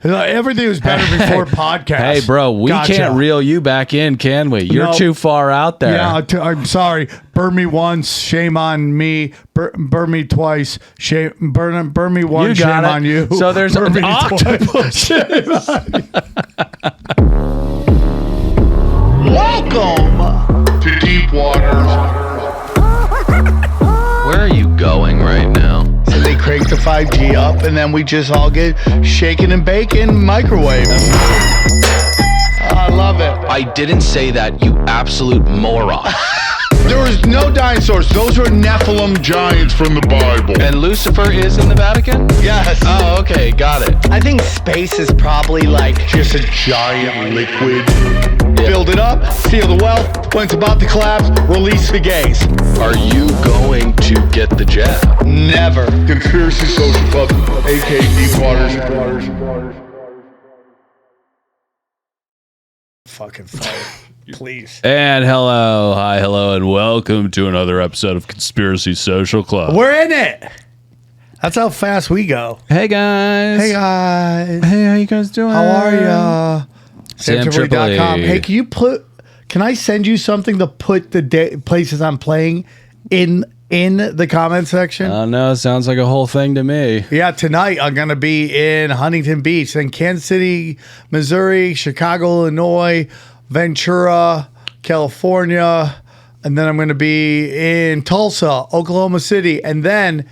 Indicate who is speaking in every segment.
Speaker 1: Everything was better before podcast.
Speaker 2: Hey, bro, we can't reel you back in, can we? You're too far out there.
Speaker 1: Yeah, I'm sorry. Burn me once, shame on me. Burn me twice, shame. Burn me once, shame on you.
Speaker 2: So there's an octopus.
Speaker 3: Welcome to Deep Waters.
Speaker 4: Where are you going right now?
Speaker 3: So they crank the 5G up and then we just all get shaken and baking microwave. I love it.
Speaker 4: I didn't say that, you absolute moron.
Speaker 3: There was no dinosaurs. Those were Nephilim giants from the Bible.
Speaker 4: And Lucifer is in the Vatican?
Speaker 3: Yes.
Speaker 4: Oh, okay, got it.
Speaker 3: I think space is probably like just a giant liquid. Build it up, seal the wealth. When it's about to collapse, release the gays.
Speaker 4: Are you going to get the jab?
Speaker 3: Never.
Speaker 5: Conspiracy Social Club, aka Deep Waters.
Speaker 1: Fucking fire. Please.
Speaker 2: And hello, and welcome to another episode of Conspiracy Social Club.
Speaker 1: We're in it. That's how fast we go.
Speaker 2: Hey guys.
Speaker 1: Hey guys.
Speaker 2: Hey, how you guys doing?
Speaker 1: How are ya?
Speaker 2: SamTripoli.com.
Speaker 1: Hey, can I send you something to put the places I'm playing in the comment section?
Speaker 2: Oh no, sounds like a whole thing to me.
Speaker 1: Yeah, tonight I'm going to be in Huntington Beach, then Kansas City, Missouri, Chicago, Illinois, Ventura, California, and then I'm going to be in Tulsa, Oklahoma City, and then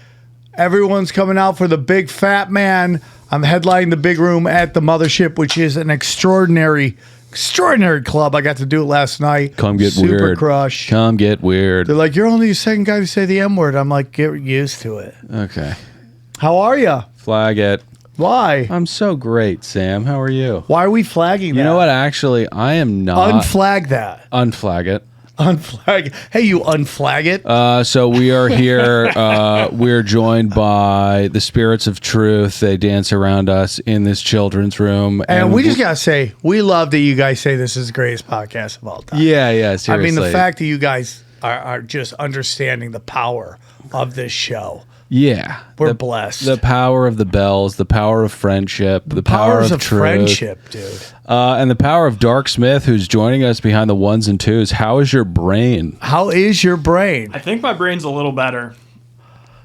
Speaker 1: everyone's coming out for the Big Fat Man. I'm headlining the big room at the Mothership, which is an extraordinary club. I got to do it last night.
Speaker 2: Come get
Speaker 1: Super
Speaker 2: weird.
Speaker 1: Crush.
Speaker 2: Come get weird.
Speaker 1: They're like, you're only the second guy to say the M word. I'm like, get used to it.
Speaker 2: Okay.
Speaker 1: How are you?
Speaker 2: Flag it.
Speaker 1: Why?
Speaker 2: I'm so great, Sam. How are you?
Speaker 1: Why are we flagging that?
Speaker 2: You know what? Actually, I am not.
Speaker 1: Unflag that.
Speaker 2: Unflag it.
Speaker 1: Unflag. Hey, you unflag it.
Speaker 2: So we are here. We're joined by the spirits of truth. They dance around us in this children's room.
Speaker 1: And we just got to say, we love that you guys say this is the greatest podcast of all time.
Speaker 2: Yeah, seriously.
Speaker 1: I mean, the fact that you guys are just understanding the power of this show.
Speaker 2: Yeah.
Speaker 1: We're blessed.
Speaker 2: The power of the bells, the power of friendship, the power of truth.
Speaker 1: Friendship, dude.
Speaker 2: And the power of Dark Smith, who's joining us behind the ones and twos. How is your brain?
Speaker 1: How is your brain?
Speaker 6: I think my brain's a little better.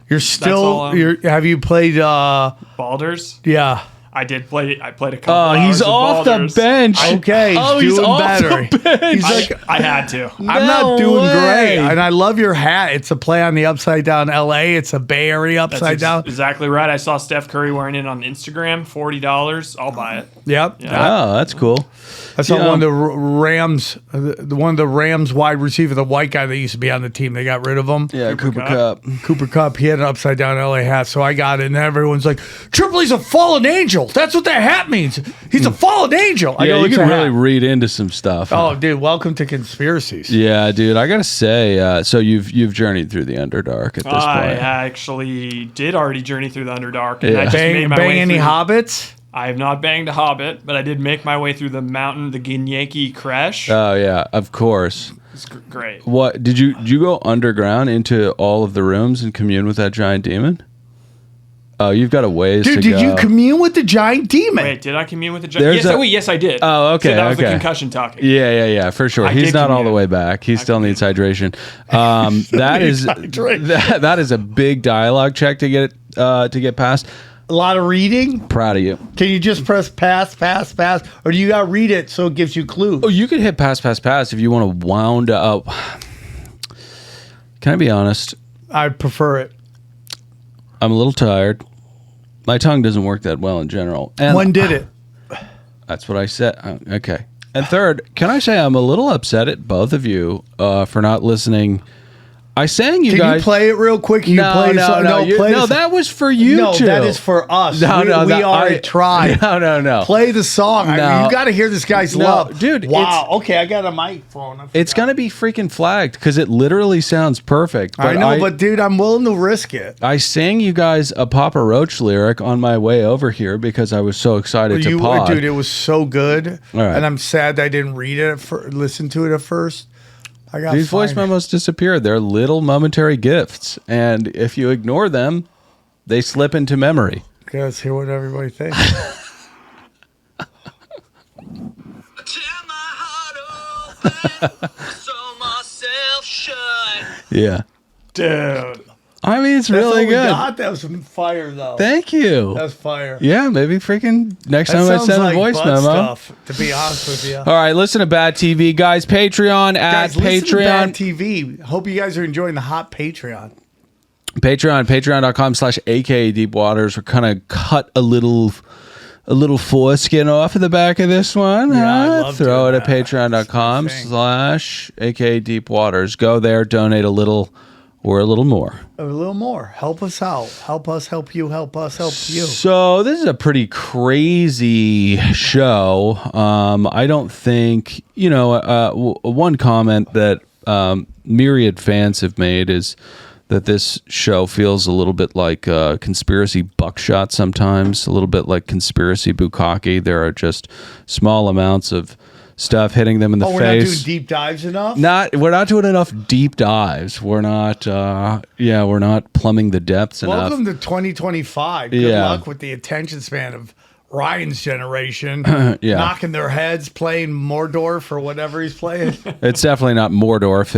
Speaker 1: You're still, have you played,
Speaker 6: Baldur's?
Speaker 1: Yeah.
Speaker 6: I played a couple hours
Speaker 2: he's
Speaker 6: of
Speaker 2: off
Speaker 6: Baldur's.
Speaker 2: the bench.
Speaker 1: Okay, he's doing
Speaker 2: off
Speaker 1: better.
Speaker 2: the bench.
Speaker 1: He's like,
Speaker 6: I had to.
Speaker 1: I'm not doing
Speaker 2: way.
Speaker 1: great. And I love your hat. It's a play on the upside down LA. It's a Bay Area upside down.
Speaker 6: Exactly right. I saw Steph Curry wearing it on Instagram. $40. I'll buy it.
Speaker 1: Yep.
Speaker 6: Yeah.
Speaker 2: Oh, that's cool.
Speaker 1: I saw one of the Rams, one of the Rams wide receiver, the white guy that used to be on the team. They got rid of him.
Speaker 2: Yeah,
Speaker 6: Cooper Kupp.
Speaker 1: Cooper Kupp. He had an upside down LA hat, so I got it. And everyone's like, Tripoli's a fallen angel. That's what that hat means. He's a fallen angel. I
Speaker 2: Yeah,
Speaker 1: go,
Speaker 2: you
Speaker 1: "It's
Speaker 2: can
Speaker 1: a
Speaker 2: really
Speaker 1: hat."
Speaker 2: read into some stuff.
Speaker 1: Oh, dude, welcome to Conspiracies.
Speaker 2: Yeah, dude, I gotta say, so you've journeyed through the Underdark at this
Speaker 6: I
Speaker 2: point.
Speaker 6: actually did already journey through the Underdark. And
Speaker 2: Yeah.
Speaker 6: I just made my
Speaker 1: Bang
Speaker 6: way
Speaker 1: any
Speaker 6: through.
Speaker 1: hobbits?
Speaker 6: I have not banged a hobbit, but I did make my way through the mountain, the Ginyanki Crash.
Speaker 2: Oh yeah, of course.
Speaker 6: It's great.
Speaker 2: What did you go underground into all of the rooms and commune with that giant demon? Oh, you've got a ways to
Speaker 1: Dude,
Speaker 2: go.
Speaker 1: did you commune with the giant demon?
Speaker 6: Wait, did I commune with the giant? Yes, I did.
Speaker 2: Oh, okay,
Speaker 6: So that was
Speaker 2: okay.
Speaker 6: the concussion talking.
Speaker 2: Yeah, for sure.
Speaker 6: I
Speaker 2: He's
Speaker 6: did
Speaker 2: not all the
Speaker 6: commune.
Speaker 2: way back. He still needs hydration. That is a big dialogue check to get past.
Speaker 1: A lot of reading?
Speaker 2: Proud of you.
Speaker 1: Can you just press pass, or do you got to read it so it gives you clues?
Speaker 2: Oh, you could hit pass if you want to wound up. Can I be honest?
Speaker 1: I prefer it.
Speaker 2: I'm a little tired. My tongue doesn't work that well in general. And
Speaker 1: When did it?
Speaker 2: That's what I said. Okay. And third, can I say I'm a little upset at both of you for not listening. I sang you
Speaker 1: Can
Speaker 2: guys.
Speaker 1: you play it real quick? Can you play the song?
Speaker 2: No, that was for you two.
Speaker 1: that is for us. We are a tribe.
Speaker 2: No.
Speaker 1: Play the song. I mean, you got to hear this guy's love.
Speaker 2: Dude,
Speaker 1: wow. Okay, I got a microphone.
Speaker 2: It's going to be freaking flagged because it literally sounds perfect.
Speaker 1: I know, but dude, I'm willing to risk it.
Speaker 2: I sang you guys a Papa Roach lyric on my way over here because I was so excited to pod.
Speaker 1: Dude, it was so good.
Speaker 2: All right.
Speaker 1: And I'm sad that I didn't read it, listen to it at first.
Speaker 2: These voice memos disappeared. They're little momentary gifts. And if you ignore them, they slip into memory.
Speaker 1: Okay, let's hear what everybody thinks.
Speaker 2: Yeah.
Speaker 1: Dude.
Speaker 2: I mean, it's
Speaker 1: That's
Speaker 2: really
Speaker 1: all we
Speaker 2: good.
Speaker 1: got. That was some fire, though.
Speaker 2: Thank you.
Speaker 1: That was fire.
Speaker 2: Yeah, maybe freaking next
Speaker 1: That
Speaker 2: time I
Speaker 1: sounds
Speaker 2: send
Speaker 1: like
Speaker 2: a voice
Speaker 1: butt
Speaker 2: memo.
Speaker 1: stuff, to be honest with you.
Speaker 2: All right, listen to Bad TV, guys. Patreon at
Speaker 1: Guys, listen to Bad
Speaker 2: Patreon.
Speaker 1: TV. Hope you guys are enjoying the hot Patreon.
Speaker 2: Patreon.com/AKA Deep Waters. We're kind of cut a little foreskin off of the back of this one.
Speaker 1: Yeah, I
Speaker 2: huh?
Speaker 1: love
Speaker 2: Throw it
Speaker 1: doing
Speaker 2: at
Speaker 1: that.
Speaker 2: patreon.com/AKA Deep Waters. Go there, donate a little or a little more.
Speaker 1: A little more. Help us out. Help us help you. Help us help you.
Speaker 2: So this is a pretty crazy show. I don't think, one comment that myriad fans have made is that this show feels a little bit like conspiracy buckshot sometimes, a little bit like conspiracy bukkake. There are just small amounts of stuff hitting them in the
Speaker 1: Oh, we're not doing
Speaker 2: face.
Speaker 1: deep dives enough?
Speaker 2: We're not doing enough deep dives. We're not we're not plumbing the depths enough.
Speaker 1: Welcome to 2025. Good
Speaker 2: Yeah.
Speaker 1: luck with the attention span of Ryan's generation.
Speaker 2: Yeah.
Speaker 1: Knocking their heads, playing Mordor for whatever he's playing.
Speaker 2: It's definitely not Mordorf.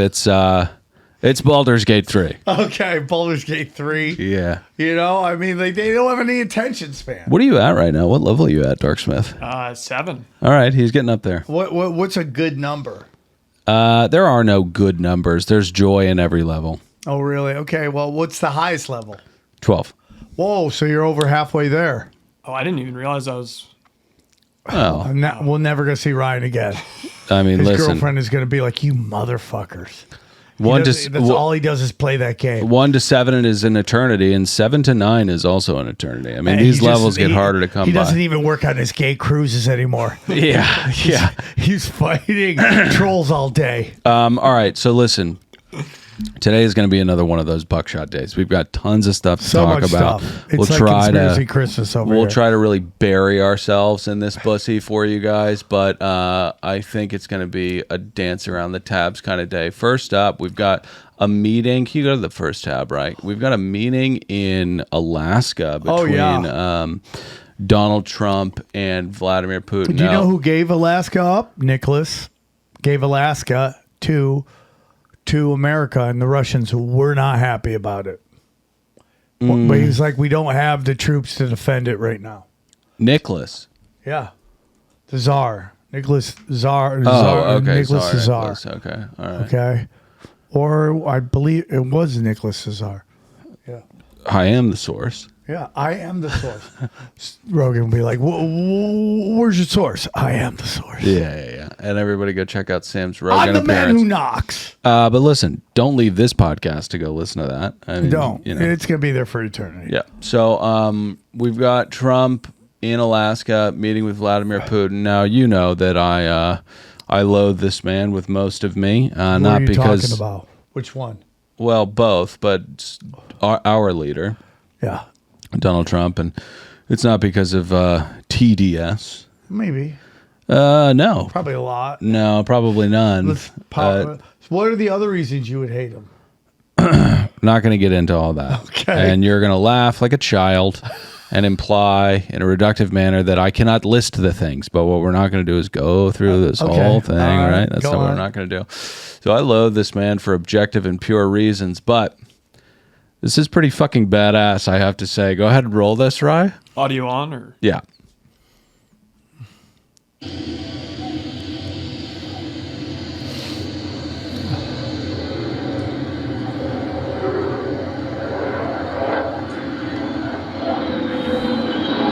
Speaker 2: It's Baldur's Gate 3.
Speaker 1: Okay, Baldur's Gate 3.
Speaker 2: Yeah.
Speaker 1: You know, I mean, they don't have any attention span.
Speaker 2: What are you at right now? What level are you at, Darksmith?
Speaker 6: 7.
Speaker 2: All right, he's getting up there.
Speaker 1: What's a good number?
Speaker 2: There are no good numbers. There's joy in every level.
Speaker 1: Oh, really? Okay, well, what's the highest level?
Speaker 2: 12.
Speaker 1: Whoa, so you're over halfway there.
Speaker 6: Oh, I didn't even realize I was.
Speaker 2: Oh,
Speaker 1: We'll never gonna see Ryan again.
Speaker 2: I mean,
Speaker 1: His
Speaker 2: listen.
Speaker 1: girlfriend is gonna be like, you motherfuckers.
Speaker 2: That's
Speaker 1: All he does is play that game.
Speaker 2: 1 to 7 is an eternity, and 7 to 9 is also an eternity. I mean,
Speaker 1: And
Speaker 2: these
Speaker 1: he
Speaker 2: levels
Speaker 1: just-
Speaker 2: get harder to come
Speaker 1: He
Speaker 2: by.
Speaker 1: doesn't even work on his gay cruises anymore.
Speaker 2: Yeah, yeah.
Speaker 1: He's fighting trolls all day.
Speaker 2: All right, so listen. Today is going to be another one of those buckshot days. We've got tons of stuff to
Speaker 1: So
Speaker 2: talk
Speaker 1: much
Speaker 2: about.
Speaker 1: stuff. It's like conspiracy Christmas over
Speaker 2: We'll
Speaker 1: here.
Speaker 2: try to really bury ourselves in this pussy for you guys, but I think it's going to be a dance around the tabs kind of day. First up, we've got a meeting. Can you go to the first tab, right? We've got a meeting in Alaska between Donald Trump and Vladimir Putin.
Speaker 1: Do you know who gave Alaska up? Nicholas gave Alaska to America, and the Russians were not happy about it. But he was like, we don't have the troops to defend it right now.
Speaker 2: Nicholas.
Speaker 1: Yeah. The Tsar. Nicholas Tsar.
Speaker 2: Oh, okay.
Speaker 1: Nicholas
Speaker 2: Sorry,
Speaker 1: Tsar.
Speaker 2: Nicholas. Okay. All right.
Speaker 1: Okay. Or I believe it was Nicholas Tsar. Yeah.
Speaker 2: I am the source.
Speaker 1: Yeah, I am the source. Rogan will be like, where's your source? I am the source.
Speaker 2: Yeah. And everybody go check out Sam's Rogan
Speaker 1: I'm the man
Speaker 2: appearance.
Speaker 1: who knocks.
Speaker 2: But listen, don't leave this podcast to go listen to that. I mean,
Speaker 1: Don't.
Speaker 2: You know.
Speaker 1: It's going to be there for eternity.
Speaker 2: Yeah. So we've got Trump in Alaska meeting with Vladimir Putin. Now, you know that I loathe this man with most of me.
Speaker 1: What
Speaker 2: Not
Speaker 1: are you
Speaker 2: because,
Speaker 1: talking about? Which one?
Speaker 2: well, both, but our leader,
Speaker 1: Yeah.
Speaker 2: Donald Trump. And it's not because of TDS.
Speaker 1: Maybe.
Speaker 2: No.
Speaker 1: Probably a lot.
Speaker 2: No, probably none.
Speaker 1: What are the other reasons you would hate him?
Speaker 2: Not going to get into all that.
Speaker 1: Okay.
Speaker 2: And you're going to laugh like a child and imply in a reductive manner that I cannot list the things. But what we're not going to do is go through this
Speaker 1: Okay.
Speaker 2: whole thing,
Speaker 1: All right.
Speaker 2: right? That's
Speaker 1: Go
Speaker 2: not what we're
Speaker 1: on.
Speaker 2: not going to do. So I loathe this man for objective and pure reasons. But this is pretty fucking badass, I have to say. Go ahead and roll this, Rye.
Speaker 6: Audio on or?
Speaker 2: Yeah.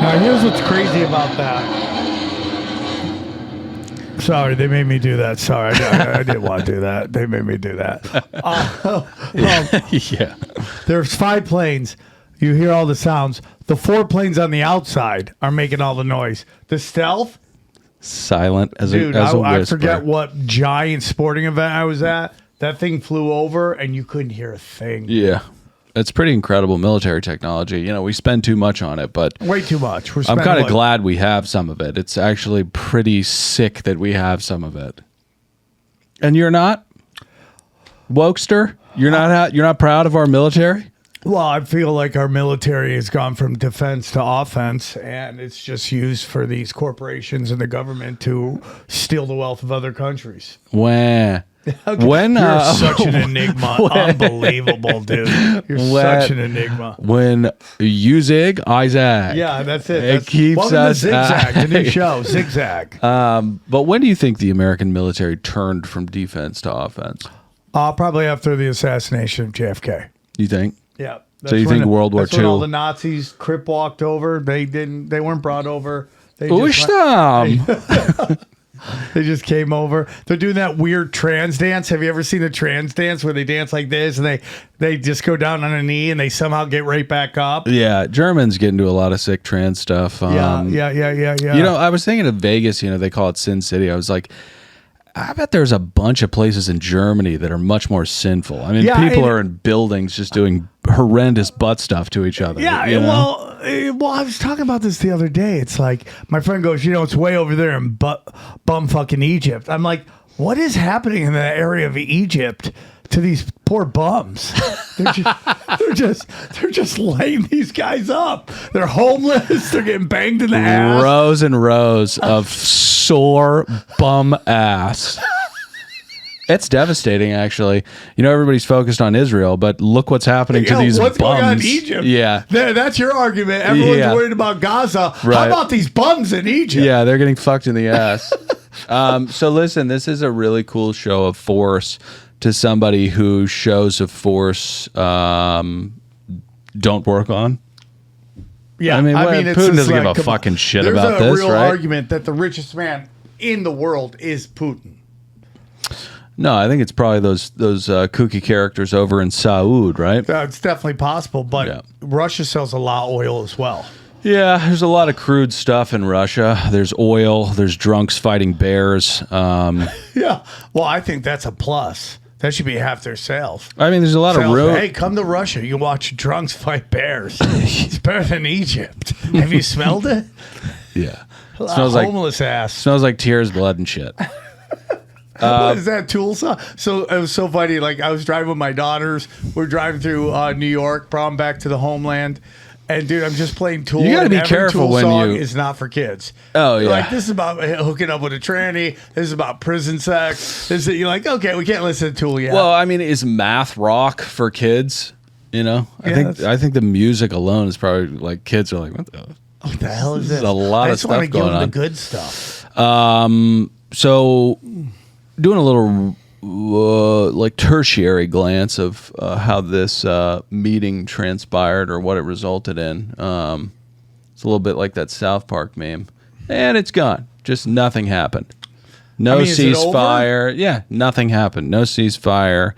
Speaker 1: Now, here's what's crazy about that. Sorry, they made me do that. Sorry, I didn't want to do that. They made me do that.
Speaker 2: Yeah.
Speaker 1: There's 5 planes. You hear all the sounds. The 4 planes on the outside are making all the noise. The stealth,
Speaker 2: Silent as
Speaker 1: dude,
Speaker 2: a
Speaker 1: I
Speaker 2: whisper.
Speaker 1: forget what giant sporting event I was at. That thing flew over and you couldn't hear a thing.
Speaker 2: Yeah. It's pretty incredible military technology. You know, we spend too much on it, but
Speaker 1: Way too much.
Speaker 2: I'm kind of glad we have some of it. It's actually pretty sick that we have some of it. And you're not? Wokester? You're not proud of our military?
Speaker 1: Well, I feel like our military has gone from defense to offense, and it's just used for these corporations and the government to steal the wealth of other countries.
Speaker 2: When
Speaker 1: You're such an enigma. Unbelievable, dude. You're such an enigma.
Speaker 2: When you zig, I zag.
Speaker 1: Yeah, that's it.
Speaker 2: It keeps
Speaker 1: welcome
Speaker 2: us
Speaker 1: to Zigzag, the new show, Zigzag.
Speaker 2: But when do you think the American military turned from defense to offense?
Speaker 1: Probably after the assassination of JFK.
Speaker 2: You think?
Speaker 1: Yeah.
Speaker 2: So you think World War
Speaker 1: that's when
Speaker 2: II?
Speaker 1: all the Nazis crip walked over. They weren't brought over. They just came over. They're doing that weird trans dance. Have you ever seen a trans dance where they dance like this and they just go down on a knee and they somehow get right back up?
Speaker 2: Yeah, Germans get into a lot of sick trans stuff.
Speaker 1: Yeah.
Speaker 2: You know, I was thinking of Vegas. You know, they call it Sin City. I was like, I bet there's a bunch of places in Germany that are much more sinful. I mean, people are in buildings just doing horrendous butt stuff to each other.
Speaker 1: Yeah,
Speaker 2: you know?
Speaker 1: well, I was talking about this the other day. It's like my friend goes, it's way over there in bum fucking Egypt. I'm like, what is happening in that area of Egypt to these poor bums? They're just laying these guys up. They're homeless. They're getting banged in the ass.
Speaker 2: Rows and rows of sore bum ass. It's devastating, actually. You know, everybody's focused on Israel, but look what's happening to these
Speaker 1: what's
Speaker 2: bums.
Speaker 1: going on in Egypt?
Speaker 2: Yeah.
Speaker 1: That's your argument. Everyone's worried about Gaza.
Speaker 2: Right.
Speaker 1: How about these bums in Egypt?
Speaker 2: Yeah, they're getting fucked in the ass. So listen, this is a really cool show of force to somebody who shows of force don't work on.
Speaker 1: Yeah,
Speaker 2: I mean,
Speaker 1: it's
Speaker 2: Putin
Speaker 1: just
Speaker 2: doesn't give
Speaker 1: like,
Speaker 2: a fucking shit
Speaker 1: there's
Speaker 2: about
Speaker 1: a
Speaker 2: this,
Speaker 1: real
Speaker 2: right?
Speaker 1: argument that the richest man in the world is Putin.
Speaker 2: No, I think it's probably those kooky characters over in Saud, right?
Speaker 1: It's definitely possible, but
Speaker 2: Yeah.
Speaker 1: Russia sells a lot of oil as well.
Speaker 2: Yeah, there's a lot of crude stuff in Russia. There's oil. There's drunks fighting bears.
Speaker 1: Yeah, well, I think that's a plus. That should be half their sales.
Speaker 2: I mean, there's a lot of road.
Speaker 1: Hey, come to Russia. You can watch drunks fight bears. It's better than Egypt. Have you smelled it?
Speaker 2: Yeah,
Speaker 1: Smells like homeless ass.
Speaker 2: Smells like tears, blood, and shit.
Speaker 1: What is that, Tool song? So it was so funny. Like, I was driving with my daughters. We're driving through New York, brought back to the homeland. And dude, I'm just playing Tool.
Speaker 2: You got to be
Speaker 1: every
Speaker 2: careful
Speaker 1: Tool
Speaker 2: when
Speaker 1: song
Speaker 2: you.
Speaker 1: is not for kids.
Speaker 2: Oh yeah.
Speaker 1: Like, this is about hooking up with a tranny. This is about prison sex. You're like, okay, we can't listen to Tool yet.
Speaker 2: Well, I mean, is math rock for kids? You know, I think the music alone is probably like kids are like, what
Speaker 1: the hell is this?
Speaker 2: There's a lot of stuff going on.
Speaker 1: The good stuff.
Speaker 2: So doing a little like tertiary glance of how this meeting transpired or what it resulted in. It's a little bit like that South Park meme, and it's gone. Just nothing happened. No ceasefire. Yeah, nothing happened. No ceasefire.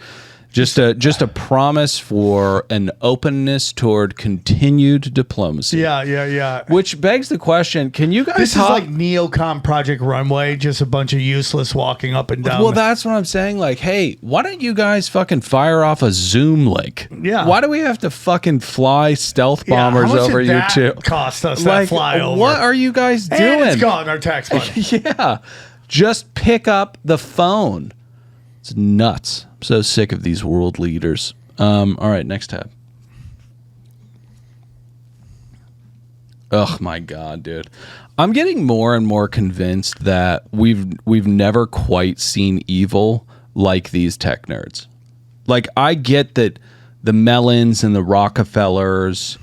Speaker 2: Just a promise for an openness toward continued diplomacy.
Speaker 1: Yeah.
Speaker 2: Which begs the question: can you guys?
Speaker 1: This is like Neocon Project Runway, just a bunch of useless walking up and down.
Speaker 2: Well, that's what I'm saying. Like, hey, why don't you guys fucking fire off a Zoom link?
Speaker 1: Yeah.
Speaker 2: Why do we have to fucking fly stealth bombers
Speaker 1: how much
Speaker 2: over
Speaker 1: did
Speaker 2: you
Speaker 1: that
Speaker 2: too?
Speaker 1: Cost us
Speaker 2: Like,
Speaker 1: that flyover.
Speaker 2: what are you guys doing?
Speaker 1: And it's gone, our tax money.
Speaker 2: Yeah, just pick up the phone. It's nuts. I'm so sick of these world leaders. All right, next tab. Oh my god, dude. I'm getting more and more convinced that we've never quite seen evil like these tech nerds. Like, I get that the Mellons and the Rockefellers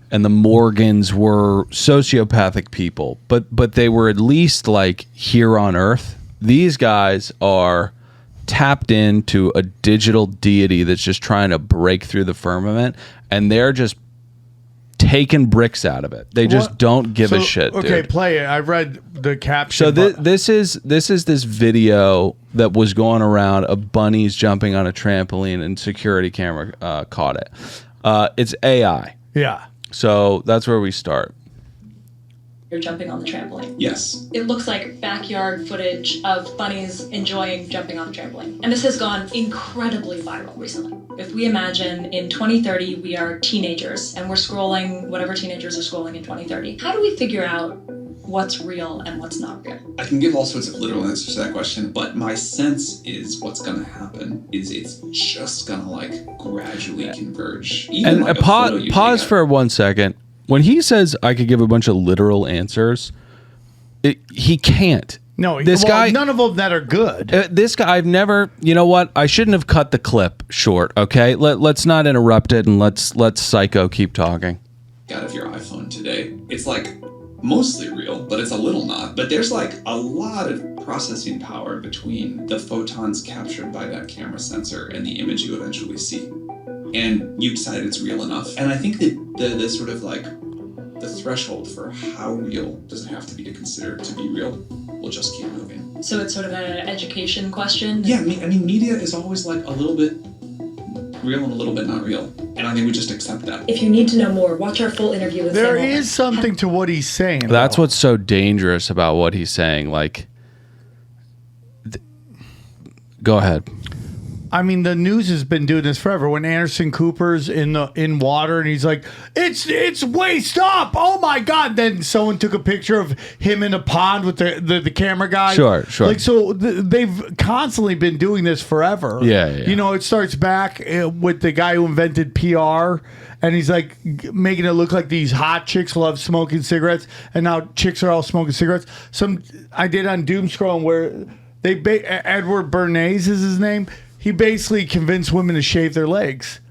Speaker 2: and the Morgans were sociopathic people, but they were at least like here on Earth. These guys are tapped into a digital deity that's just trying to break through the firmament, and they're just taking bricks out of it. They just don't give a shit.
Speaker 1: Okay,
Speaker 2: dude.
Speaker 1: play it. I read the caption.
Speaker 2: So this is this video that was going around of bunnies jumping on a trampoline, and security camera caught it. It's AI.
Speaker 1: Yeah.
Speaker 2: So that's where we start.
Speaker 7: You're jumping on the trampoline.
Speaker 8: Yes.
Speaker 7: It looks like backyard footage of bunnies enjoying jumping on the trampoline. And this has gone incredibly viral recently. If we imagine in 2030 we are teenagers and we're scrolling whatever teenagers are scrolling in 2030, how do we figure out what's real and what's not real?
Speaker 8: I can give all sorts of literal answers to that question, but my sense is what's going to happen is it's just going to like gradually converge. Even
Speaker 2: And
Speaker 8: like a photo you
Speaker 2: pause
Speaker 8: take
Speaker 2: for 1 second. When he says I could give a bunch of literal answers, he can't.
Speaker 1: No,
Speaker 2: this guy.
Speaker 1: none of them that are good.
Speaker 2: This guy, I've never. You know what? I shouldn't have cut the clip short. Okay, let's not interrupt it, and let's Psycho keep talking.
Speaker 8: out of your iPhone today, it's like mostly real, but it's a little not. But there's like a lot of processing power between the photons captured by that camera sensor and the image you eventually see. And you decide it's real enough. And I think that the sort of like the threshold for how real does it have to be to consider it to be real will just keep moving.
Speaker 7: So it's sort of an education question?
Speaker 8: Yeah, I mean, media is always like a little bit real and a little bit not real. And I think we just accept that.
Speaker 7: If you need to know more, watch our full interview with
Speaker 1: There
Speaker 7: Sam
Speaker 1: is something to what he's saying.
Speaker 2: That's
Speaker 1: though.
Speaker 2: what's so dangerous about what he's saying. Like, go ahead.
Speaker 1: I mean, the news has been doing this forever. When Anderson Cooper's in water and he's like, it's waist up. Oh my God. Then someone took a picture of him in a pond with the camera guy.
Speaker 2: Sure.
Speaker 1: Like, so they've constantly been doing this forever.
Speaker 2: Yeah.
Speaker 1: You know, it starts back with the guy who invented PR. And he's like making it look like these hot chicks love smoking cigarettes. And now chicks are all smoking cigarettes. I did on Doomscrolling where Edward Bernays is his name. He basically convinced women to shave their legs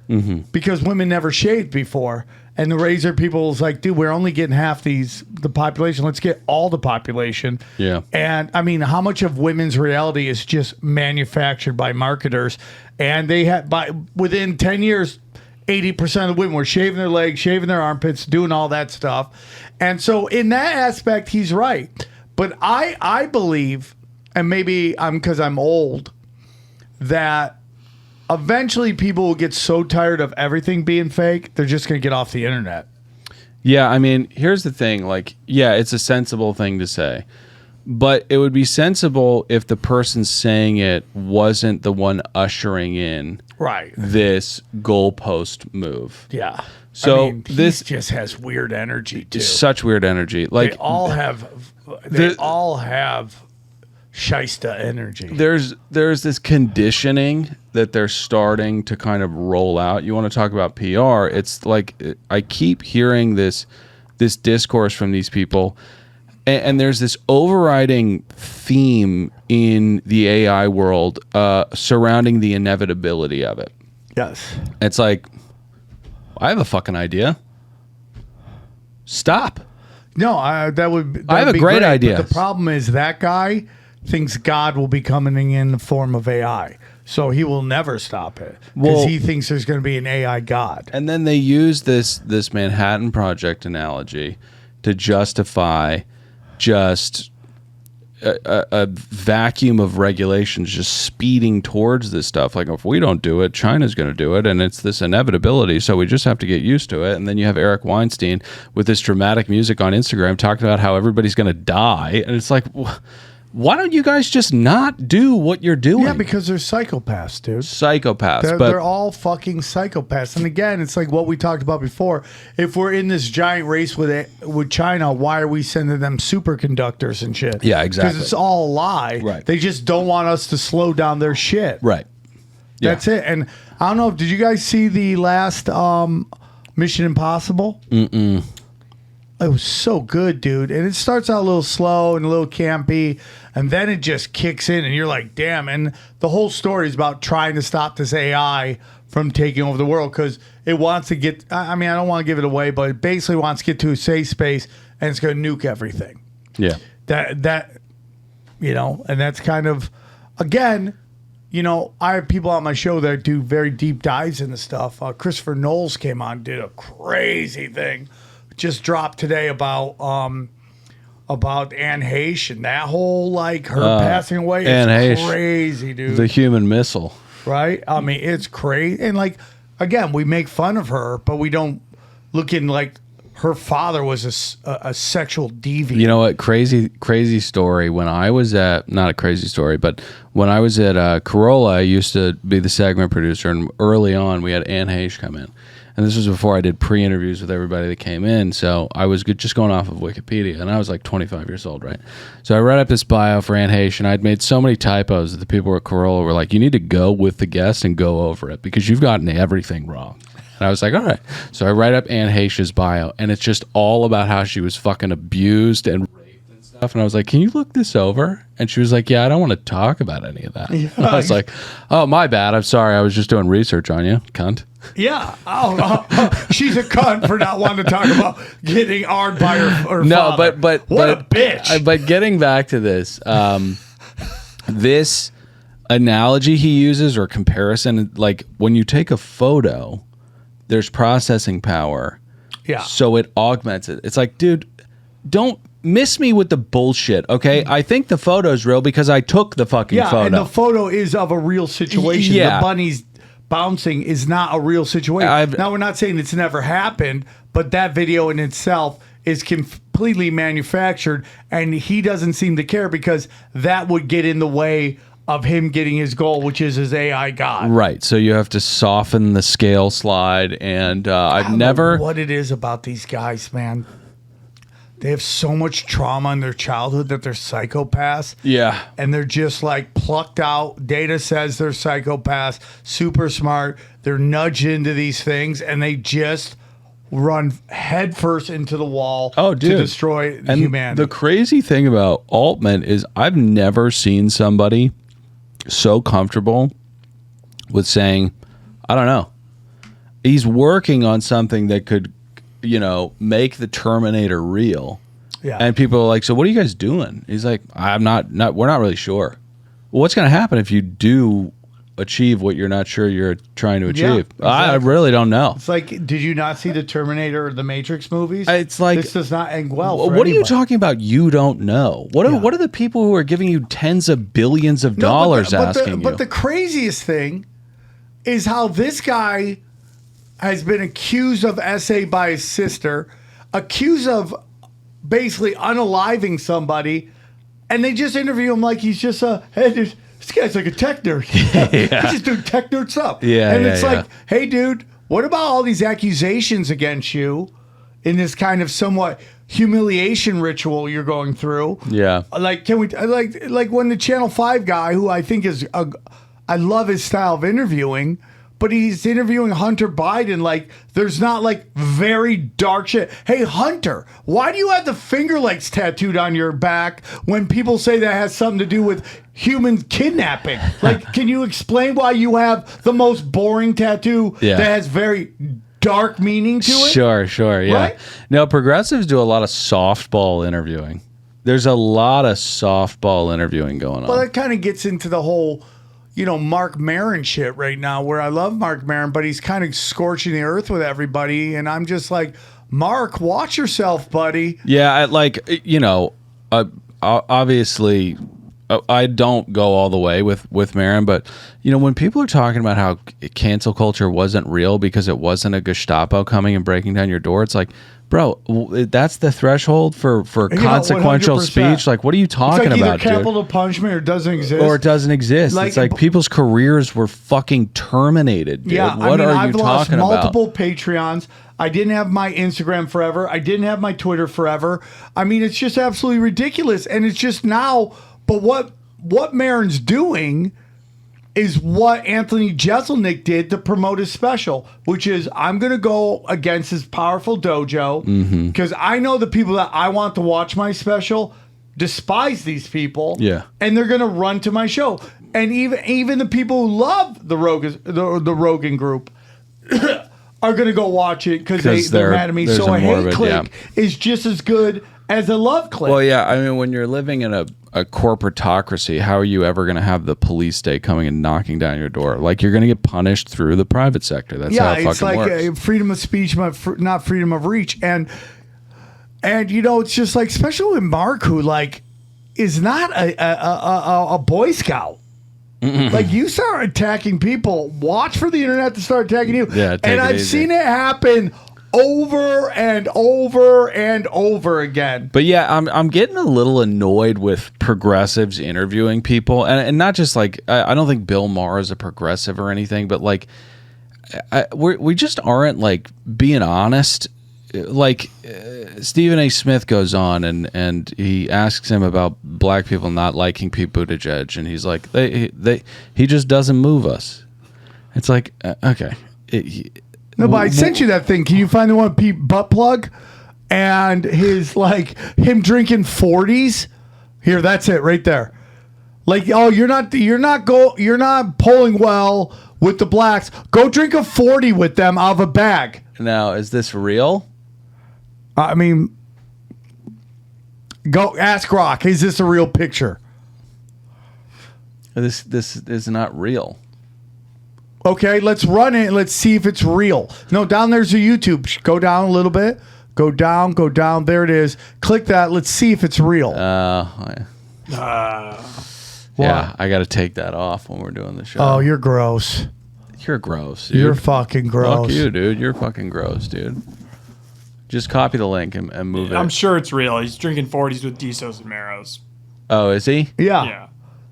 Speaker 1: because women never shaved before. And the razor people was like, dude, we're only getting half the population. Let's get all the population.
Speaker 2: Yeah.
Speaker 1: And I mean, how much of women's reality is just manufactured by marketers? And they had within 10 years, 80% of women were shaving their legs, shaving their armpits, doing all that stuff. And so in that aspect, he's right. But I believe, and maybe because I'm old, that eventually people will get so tired of everything being fake, they're just going to get off the internet.
Speaker 2: Yeah, I mean, here's the thing. Like, yeah, it's a sensible thing to say. But it would be sensible if the person saying it wasn't the one ushering in this goalpost move.
Speaker 1: Yeah.
Speaker 2: So
Speaker 1: I mean, this just has weird energy too.
Speaker 2: Such weird energy. Like
Speaker 1: they all have shysta energy.
Speaker 2: There's this conditioning that they're starting to kind of roll out. You want to talk about PR? It's like I keep hearing this discourse from these people, and there's this overriding theme in the AI world surrounding the inevitability of it.
Speaker 1: Yes,
Speaker 2: it's like I have a fucking idea. Stop.
Speaker 1: No, I have a
Speaker 2: great idea.
Speaker 1: But the problem is that guy thinks God will be coming in the form of AI. So he will never stop it because he thinks there's going to be an AI God.
Speaker 2: And then they use this Manhattan Project analogy to justify just a vacuum of regulations just speeding towards this stuff. Like, if we don't do it, China's going to do it, and it's this inevitability, so we just have to get used to it. And then you have Eric Weinstein with this dramatic music on Instagram talking about how everybody's going to die, and it's like, why don't you guys just not do what you're doing?
Speaker 1: Yeah, because they're psychopaths, dude.
Speaker 2: Psychopaths.
Speaker 1: They're all fucking psychopaths. And again, it's like what we talked about before. If we're in this giant race with China, why are we sending them superconductors and shit?
Speaker 2: Yeah, exactly.
Speaker 1: Because it's all a lie.
Speaker 2: Right.
Speaker 1: They just don't want us to slow down their shit.
Speaker 2: Right.
Speaker 1: That's it. And I don't know, did you guys see the last Mission Impossible?
Speaker 2: Mm-mm.
Speaker 1: It was so good, dude. And it starts out a little slow and a little campy, and then it just kicks in, and you're like, damn. And the whole story is about trying to stop this AI from taking over the world because it wants to get, I mean, I don't want to give it away, but it basically wants to get to a safe space, and it's going to nuke everything.
Speaker 2: Yeah.
Speaker 1: That you know, and that's kind of, again, you know, I have people on my show that do very deep dives into stuff. Christopher Knowles came on, did a crazy thing. Just dropped today about Anne Heche and that whole like her passing away. It's crazy, dude.
Speaker 2: The human missile,
Speaker 1: right? I mean, it's crazy. And like again, we make fun of her, but we don't look in like her father was a sexual deviant.
Speaker 2: You know what? Crazy story. When I was at, not a crazy story, but when I was at Corolla, I used to be the segment producer, and early on we had Anne Heche come in. And this was before I did pre-interviews with everybody that came in. So I was just going off of Wikipedia, and I was like 25 years old, right? So I read up this bio for Anne Heche, and I'd made so many typos that the people at Corolla were like, you need to go with the guest and go over it because you've gotten everything wrong. And I was like, all right. So I write up Anne Heche's bio, and it's just all about how she was fucking abused and raped and stuff. And I was like, can you look this over? And she was like, yeah, I don't want to talk about any of that. Yeah. I was like, oh, my bad. I'm sorry. I was just doing research on you, cunt.
Speaker 1: Yeah. She's a cunt for not wanting to talk about getting hard by her
Speaker 2: no,
Speaker 1: father.
Speaker 2: but
Speaker 1: what a bitch.
Speaker 2: But getting back to this, this analogy he uses or comparison, like when you take a photo, there's processing power.
Speaker 1: Yeah.
Speaker 2: So it augments it. It's like, dude, don't miss me with the bullshit, okay? I think the photo's real because I took the fucking photo.
Speaker 1: Yeah, and the photo is of a real situation.
Speaker 2: Yeah.
Speaker 1: The bunny's bouncing is not a real situation. Now, we're not saying it's never happened, but that video in itself is completely manufactured, and he doesn't seem to care because that would get in the way of him getting his goal, which is his AI god.
Speaker 2: Right. So you have to soften the scale slide, and I don't know
Speaker 1: what it is about these guys, man. They have so much trauma in their childhood that they're psychopaths.
Speaker 2: Yeah.
Speaker 1: And they're just like plucked out. Data says they're psychopaths, super smart. They're nudged into these things, and they just run headfirst into the wall to destroy humanity.
Speaker 2: The crazy thing about Altman is I've never seen somebody so comfortable with saying, I don't know. He's working on something that could, make the Terminator real.
Speaker 1: Yeah.
Speaker 2: And people are like, so what are you guys doing? He's like, we're not really sure. Well, what's going to happen if you do achieve what you're not sure you're trying to achieve?
Speaker 1: Exactly.
Speaker 2: I really don't know.
Speaker 1: It's like, did you not see the Terminator or the Matrix movies?
Speaker 2: It's like,
Speaker 1: this does not end well.
Speaker 2: What are you talking about? You don't know. What are the people who are giving you tens of billions of dollars asking you?
Speaker 1: But the craziest thing is how this guy has been accused of SA by his sister, accused of basically unaliving somebody, and they just interview him like he's just this guy's like a tech nerd. He's just doing tech nerd stuff. And it's like, hey, dude, what about all these accusations against you in this kind of somewhat humiliation ritual you're going through?
Speaker 2: Yeah.
Speaker 1: Like, can we like when the Channel 5 guy, who I think is I love his style of interviewing, but he's interviewing Hunter Biden like there's not like very dark shit. Hey, Hunter, why do you have the Finger Lakes tattooed on your back when people say that has something to do with human kidnapping? Like, can you explain why you have the most boring tattoo that has very dark meaning to it?
Speaker 2: Sure, yeah. Right? No, progressives do a lot of softball interviewing. There's a lot of softball interviewing going on.
Speaker 1: Well, that kind of gets into the whole Mark Maron shit right now, where I love Mark Maron, but he's kind of scorching the earth with everybody. And I'm just like, Mark, watch yourself, buddy.
Speaker 2: Yeah, obviously, I don't go all the way with Maron, but, when people are talking about how cancel culture wasn't real because it wasn't a Gestapo coming and breaking down your door, it's like, bro, that's the threshold for consequential 100%. Speech. Like, what are you talking
Speaker 1: it's like
Speaker 2: about,
Speaker 1: either capital punishment or it doesn't exist.
Speaker 2: Or it doesn't exist. It's like people's careers were fucking terminated, dude.
Speaker 1: Yeah,
Speaker 2: what are
Speaker 1: I've
Speaker 2: you
Speaker 1: lost
Speaker 2: talking
Speaker 1: multiple
Speaker 2: about?
Speaker 1: Patreons. I didn't have my Instagram forever. I didn't have my Twitter forever. I mean, it's just absolutely ridiculous. And it's just now, but what Maron's doing is what Anthony Jeselnik did to promote his special, which is I'm going to go against his powerful dojo because I know the people that I want to watch my special despise these people.
Speaker 2: Yeah. And
Speaker 1: they're going to run to my show. And even the people who love the Rogan group are going to go watch it because they're mad at me. So a hate click is just as good as a love click.
Speaker 2: Well, yeah. I mean, when you're living in a corporatocracy, how are you ever going to have the police state coming and knocking down your door? Like, you're going to get punished through the private sector. That's how it fucking works.
Speaker 1: It's like freedom of speech, not freedom of reach. And it's just like, especially with Mark, who like is not a Boy Scout. Like, you start attacking people, watch for the internet to start attacking you.
Speaker 2: Yeah,
Speaker 1: and I've seen it happen over and over and over again.
Speaker 2: But yeah, I'm getting a little annoyed with progressives interviewing people, and not just like I don't think Bill Maher is a progressive or anything, but like we just aren't like being honest. Like Stephen A. Smith goes on and he asks him about black people not liking Pete Buttigieg, and he's like, he just doesn't move us. It's like, okay.
Speaker 1: No, but I sent you that thing. Can you find the one with Pete butt plug and his like him drinking 40s? Here, that's it right there. Like, oh, you're not polling well with the blacks. Go drink a 40 with them out of a bag.
Speaker 2: Now, is this real?
Speaker 1: I mean, go ask Rock. Is this a real picture?
Speaker 2: This is not real.
Speaker 1: Okay, let's run it. Let's see if it's real. No, down there's a YouTube. Go down a little bit. Go down. There it is. Click that. Let's see if it's real.
Speaker 2: Yeah, I got to take that off when we're doing the show.
Speaker 1: Oh, you're gross.
Speaker 2: You're gross, dude.
Speaker 1: You're fucking gross.
Speaker 2: Fuck you, dude. You're fucking gross, dude. Just copy the link and move it.
Speaker 6: I'm sure it's real. He's drinking 40s with Desos and Maros.
Speaker 2: Oh, is he?
Speaker 1: Yeah.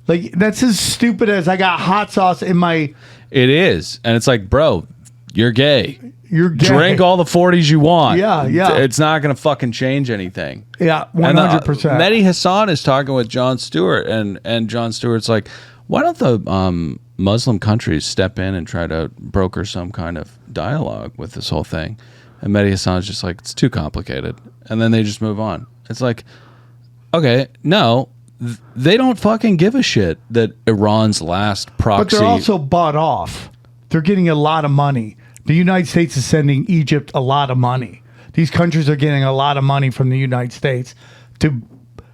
Speaker 1: Like, that's as stupid as I got hot sauce in my...
Speaker 2: It is. And it's like, bro, you're gay.
Speaker 1: You're gay.
Speaker 2: Drink all the 40s you want.
Speaker 1: Yeah.
Speaker 2: It's not going to fucking change anything.
Speaker 1: Yeah, 100%.
Speaker 2: Mehdi Hassan is talking with Jon Stewart, and Jon Stewart's like, why don't the Muslim countries step in and try to broker some kind of dialogue with this whole thing? And Mehdi Hassan's just like, it's too complicated. And then they just move on. It's like, okay, no, they don't fucking give a shit that Iran's last proxy.
Speaker 1: But they're also bought off. They're getting a lot of money. The United States is sending Egypt a lot of money. These countries are getting a lot of money from the United States to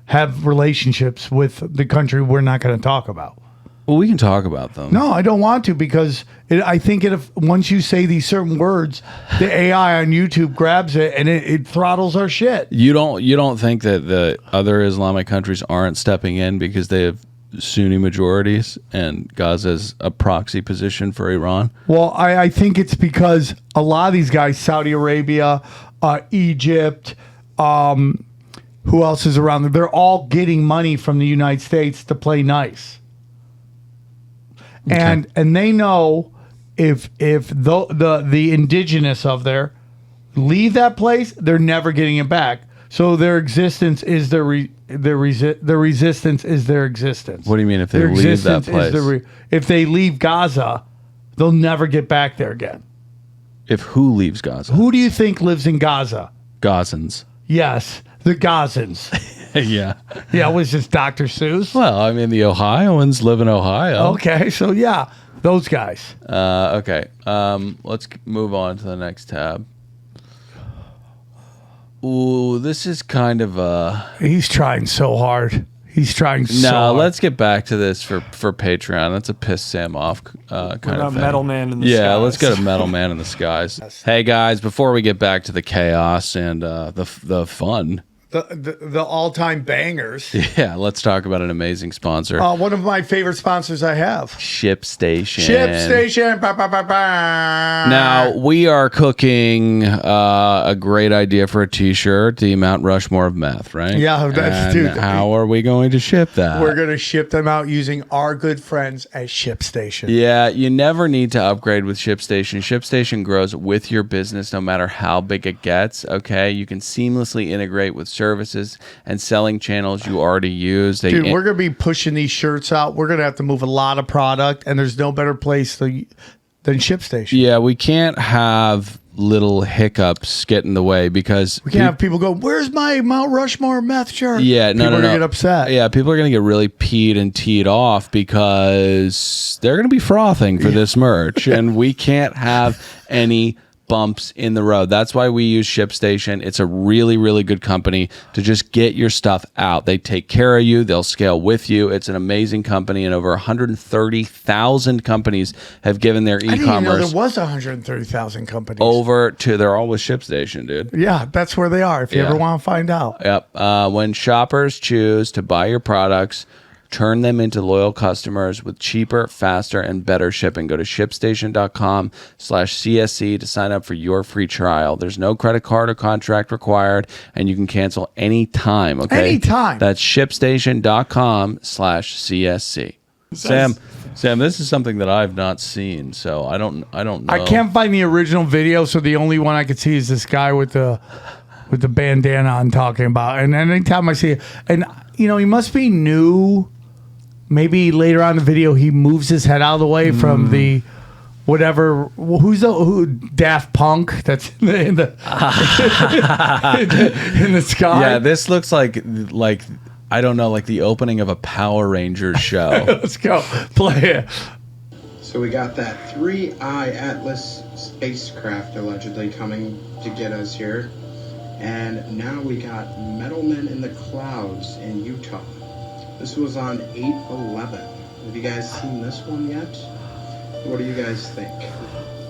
Speaker 1: have relationships with the country we're not going to talk about.
Speaker 2: Well, we can talk about them.
Speaker 1: No, I don't want to, because I think if once you say these certain words, the AI on YouTube grabs it and it throttles our shit.
Speaker 2: You don't think that the other Islamic countries aren't stepping in because they have Sunni majorities and Gaza's a proxy position for Iran?
Speaker 1: Well, I think it's because a lot of these guys, Saudi Arabia, Egypt, who else is around there? They're all getting money from the United States to play nice. Okay. And they know if the indigenous of there leave that place, they're never getting it back. So their existence is their resistance is their existence.
Speaker 2: What do you mean if they leave that place?
Speaker 1: If they leave Gaza, they'll never get back there again.
Speaker 2: If who leaves Gaza?
Speaker 1: Who do you think lives in Gaza?
Speaker 2: Gazans.
Speaker 1: Yes, the Gazans.
Speaker 2: Yeah.
Speaker 1: Yeah, was this Dr. Seuss?
Speaker 2: Well, I mean, the Ohioans live in Ohio.
Speaker 1: Okay, so yeah, those guys.
Speaker 2: Okay. Let's move on to the next tab. Ooh, this is kind of
Speaker 1: He's trying so hard. He's trying so hard.
Speaker 2: No, let's get back to this for Patreon. That's a piss Sam off kind of thing.
Speaker 6: Metal Man in the Skies.
Speaker 2: Yeah, let's go to Metal Man in the Skies. Hey, guys, before we get back to the chaos and the fun.
Speaker 1: The all-time bangers.
Speaker 2: Yeah, let's talk about an amazing sponsor.
Speaker 1: One of my favorite sponsors I have.
Speaker 2: ShipStation.
Speaker 1: ShipStation. Ba, ba, ba, ba.
Speaker 2: Now, we are cooking a great idea for a t-shirt, the Mount Rushmore of meth, right?
Speaker 1: Yeah, that's dude.
Speaker 2: How are we going to ship that?
Speaker 1: We're going to ship them out using our good friends at ShipStation.
Speaker 2: Yeah, you never need to upgrade with ShipStation. ShipStation grows with your business no matter how big it gets, okay? You can seamlessly integrate with services and selling channels you already use.
Speaker 1: Dude, we're going to be pushing these shirts out. We're going to have to move a lot of product, and there's no better place than ShipStation.
Speaker 2: Yeah, we can't have little hiccups get in the way because
Speaker 1: we can't have people go, where's my Mount Rushmore meth shirt?
Speaker 2: Yeah,
Speaker 1: people are going to get upset.
Speaker 2: Yeah, people are going to get really peed and teed off because they're going to be frothing for this merch, and we can't have any bumps in the road. That's why we use ShipStation. It's a really, really good company to just get your stuff out. They take care of you. They'll scale with you. It's an amazing company, and over 130,000 companies have given their e-commerce.
Speaker 1: I didn't even know there was 130,000 companies.
Speaker 2: They're all with ShipStation, dude.
Speaker 1: Yeah, that's where they are if you ever want to find out.
Speaker 2: Yep. When shoppers choose to buy your products, turn them into loyal customers with cheaper, faster, and better shipping. Go to shipstation.com/CSC to sign up for your free trial. There's no credit card or contract required, and you can cancel anytime, okay?
Speaker 1: Anytime.
Speaker 2: That's shipstation.com/CSC. Sam, Sam, this is something that I've not seen, so I don't know.
Speaker 1: I can't find the original video, so the only one I could see is this guy with the bandana on talking about. And anytime I see it, and he must be new. Maybe later on in the video he moves his head out of the way from the whatever. Who Daft Punk? That's in the in the sky.
Speaker 2: Yeah, this looks like I don't know, like the opening of a Power Rangers show.
Speaker 1: Let's go play it.
Speaker 9: So we got that 3I Atlas spacecraft allegedly coming to get us here. And now we got Metal Men in the Clouds in Utah. This was on 8/11. Have you guys seen this one yet? What do you guys think?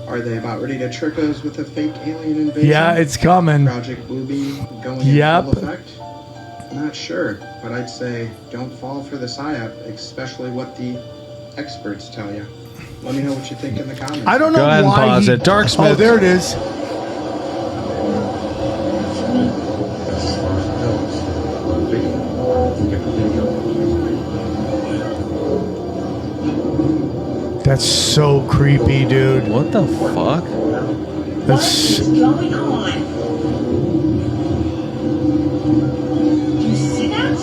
Speaker 9: Are they about ready to trick us with a fake alien invasion?
Speaker 1: Yeah, it's coming.
Speaker 9: Project Bluebeam going in full effect? Not sure, but I'd say don't fall for the psyop, especially what the experts tell you. Let me know what you think in the comments.
Speaker 1: I don't know
Speaker 2: Go ahead and
Speaker 1: why
Speaker 2: pause it. Dark Smith.
Speaker 1: Oh, there it is. That's so creepy, dude.
Speaker 2: What the fuck?
Speaker 1: That's
Speaker 10: going on? Do you see that?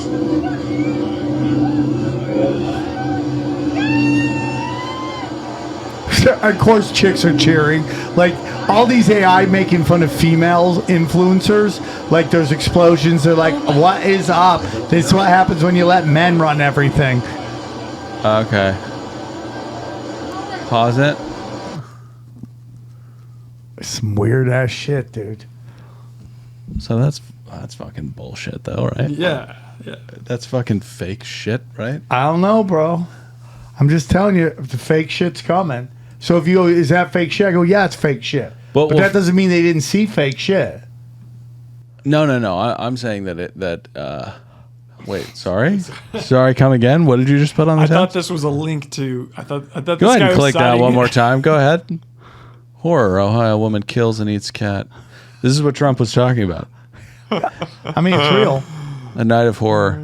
Speaker 1: of course chicks are cheering. Like all these AI making fun of female influencers. Like there's explosions. They're like, what is up? This is what happens when you let men run everything.
Speaker 2: Okay. Pause it.
Speaker 1: Some weird ass shit, dude.
Speaker 2: So that's fucking bullshit, though, right?
Speaker 6: Yeah.
Speaker 2: That's fucking fake shit, right?
Speaker 1: I don't know, bro. I'm just telling you, if the fake shit's coming. So if you go, is that fake shit? I go, yeah, it's fake shit. But that doesn't mean they didn't see fake shit.
Speaker 2: No. I'm saying that wait, sorry? Sorry, come again? What did you just put on the
Speaker 6: I
Speaker 2: tab?
Speaker 6: thought this was a link to. I thought
Speaker 2: Go
Speaker 6: this
Speaker 2: ahead
Speaker 6: guy
Speaker 2: and
Speaker 6: was
Speaker 2: click that
Speaker 6: citing-
Speaker 2: one more time. Go ahead. Horror. Ohio woman kills and eats cat. This is what Trump was talking about.
Speaker 1: I mean, it's real.
Speaker 2: A night of horror.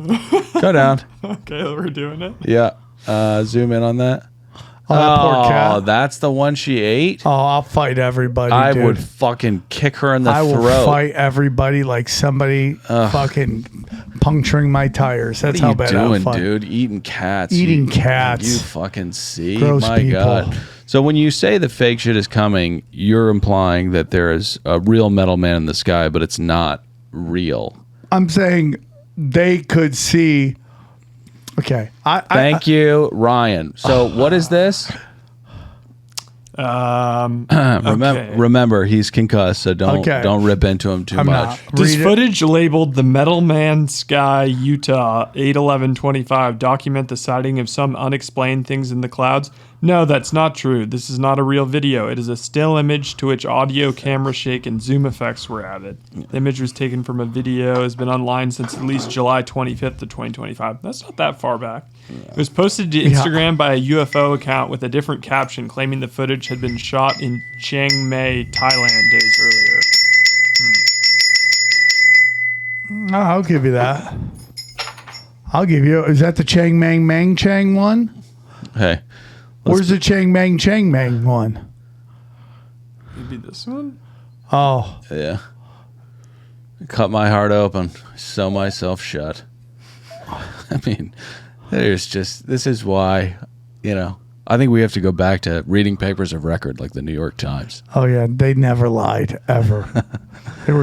Speaker 2: Go down.
Speaker 6: Okay, we're doing it.
Speaker 2: Yeah. Zoom in on that.
Speaker 1: Oh, that poor cat.
Speaker 2: That's the one she ate?
Speaker 1: Oh, I'll fight everybody,
Speaker 2: I
Speaker 1: dude.
Speaker 2: would fucking kick her in the
Speaker 1: I
Speaker 2: throat.
Speaker 1: will fight everybody like somebody fucking puncturing my tires. That's how bad
Speaker 2: What are you
Speaker 1: I'll
Speaker 2: doing,
Speaker 1: fight.
Speaker 2: dude? Eating cats.
Speaker 1: Eating cats.
Speaker 2: You fucking see?
Speaker 1: Gross
Speaker 2: My
Speaker 1: people.
Speaker 2: God. So when you say the fake shit is coming, you're implying that there is a real metal man in the sky, but it's not real.
Speaker 1: I'm saying they could see. Okay.
Speaker 2: Thank you, Ryan. So what is this? Remember, he's concussed, so don't rip into him too much.
Speaker 6: This footage labeled the Metal Man Sky, Utah, 8/11/25 document the sighting of some unexplained things in the clouds. No, that's not true. This is not a real video. It is a still image to which audio, camera shake, and zoom effects were added. The image was taken from a video, has been online since at least July 25th of 2025. That's not that far back. It was posted to Instagram by a UFO account with a different caption claiming the footage had been shot in Chiang Mai, Thailand days earlier.
Speaker 1: I'll give you that. I'll give you. Is that the Chang Mang Mang Chang one?
Speaker 2: Hey.
Speaker 1: Where's the Chang Mang one?
Speaker 6: Maybe this one?
Speaker 1: Oh.
Speaker 2: Yeah. Cut my heart open. Sew myself shut. I mean, this is why, I think we have to go back to reading papers of record like the New York Times.
Speaker 1: Oh yeah, they never lied ever. They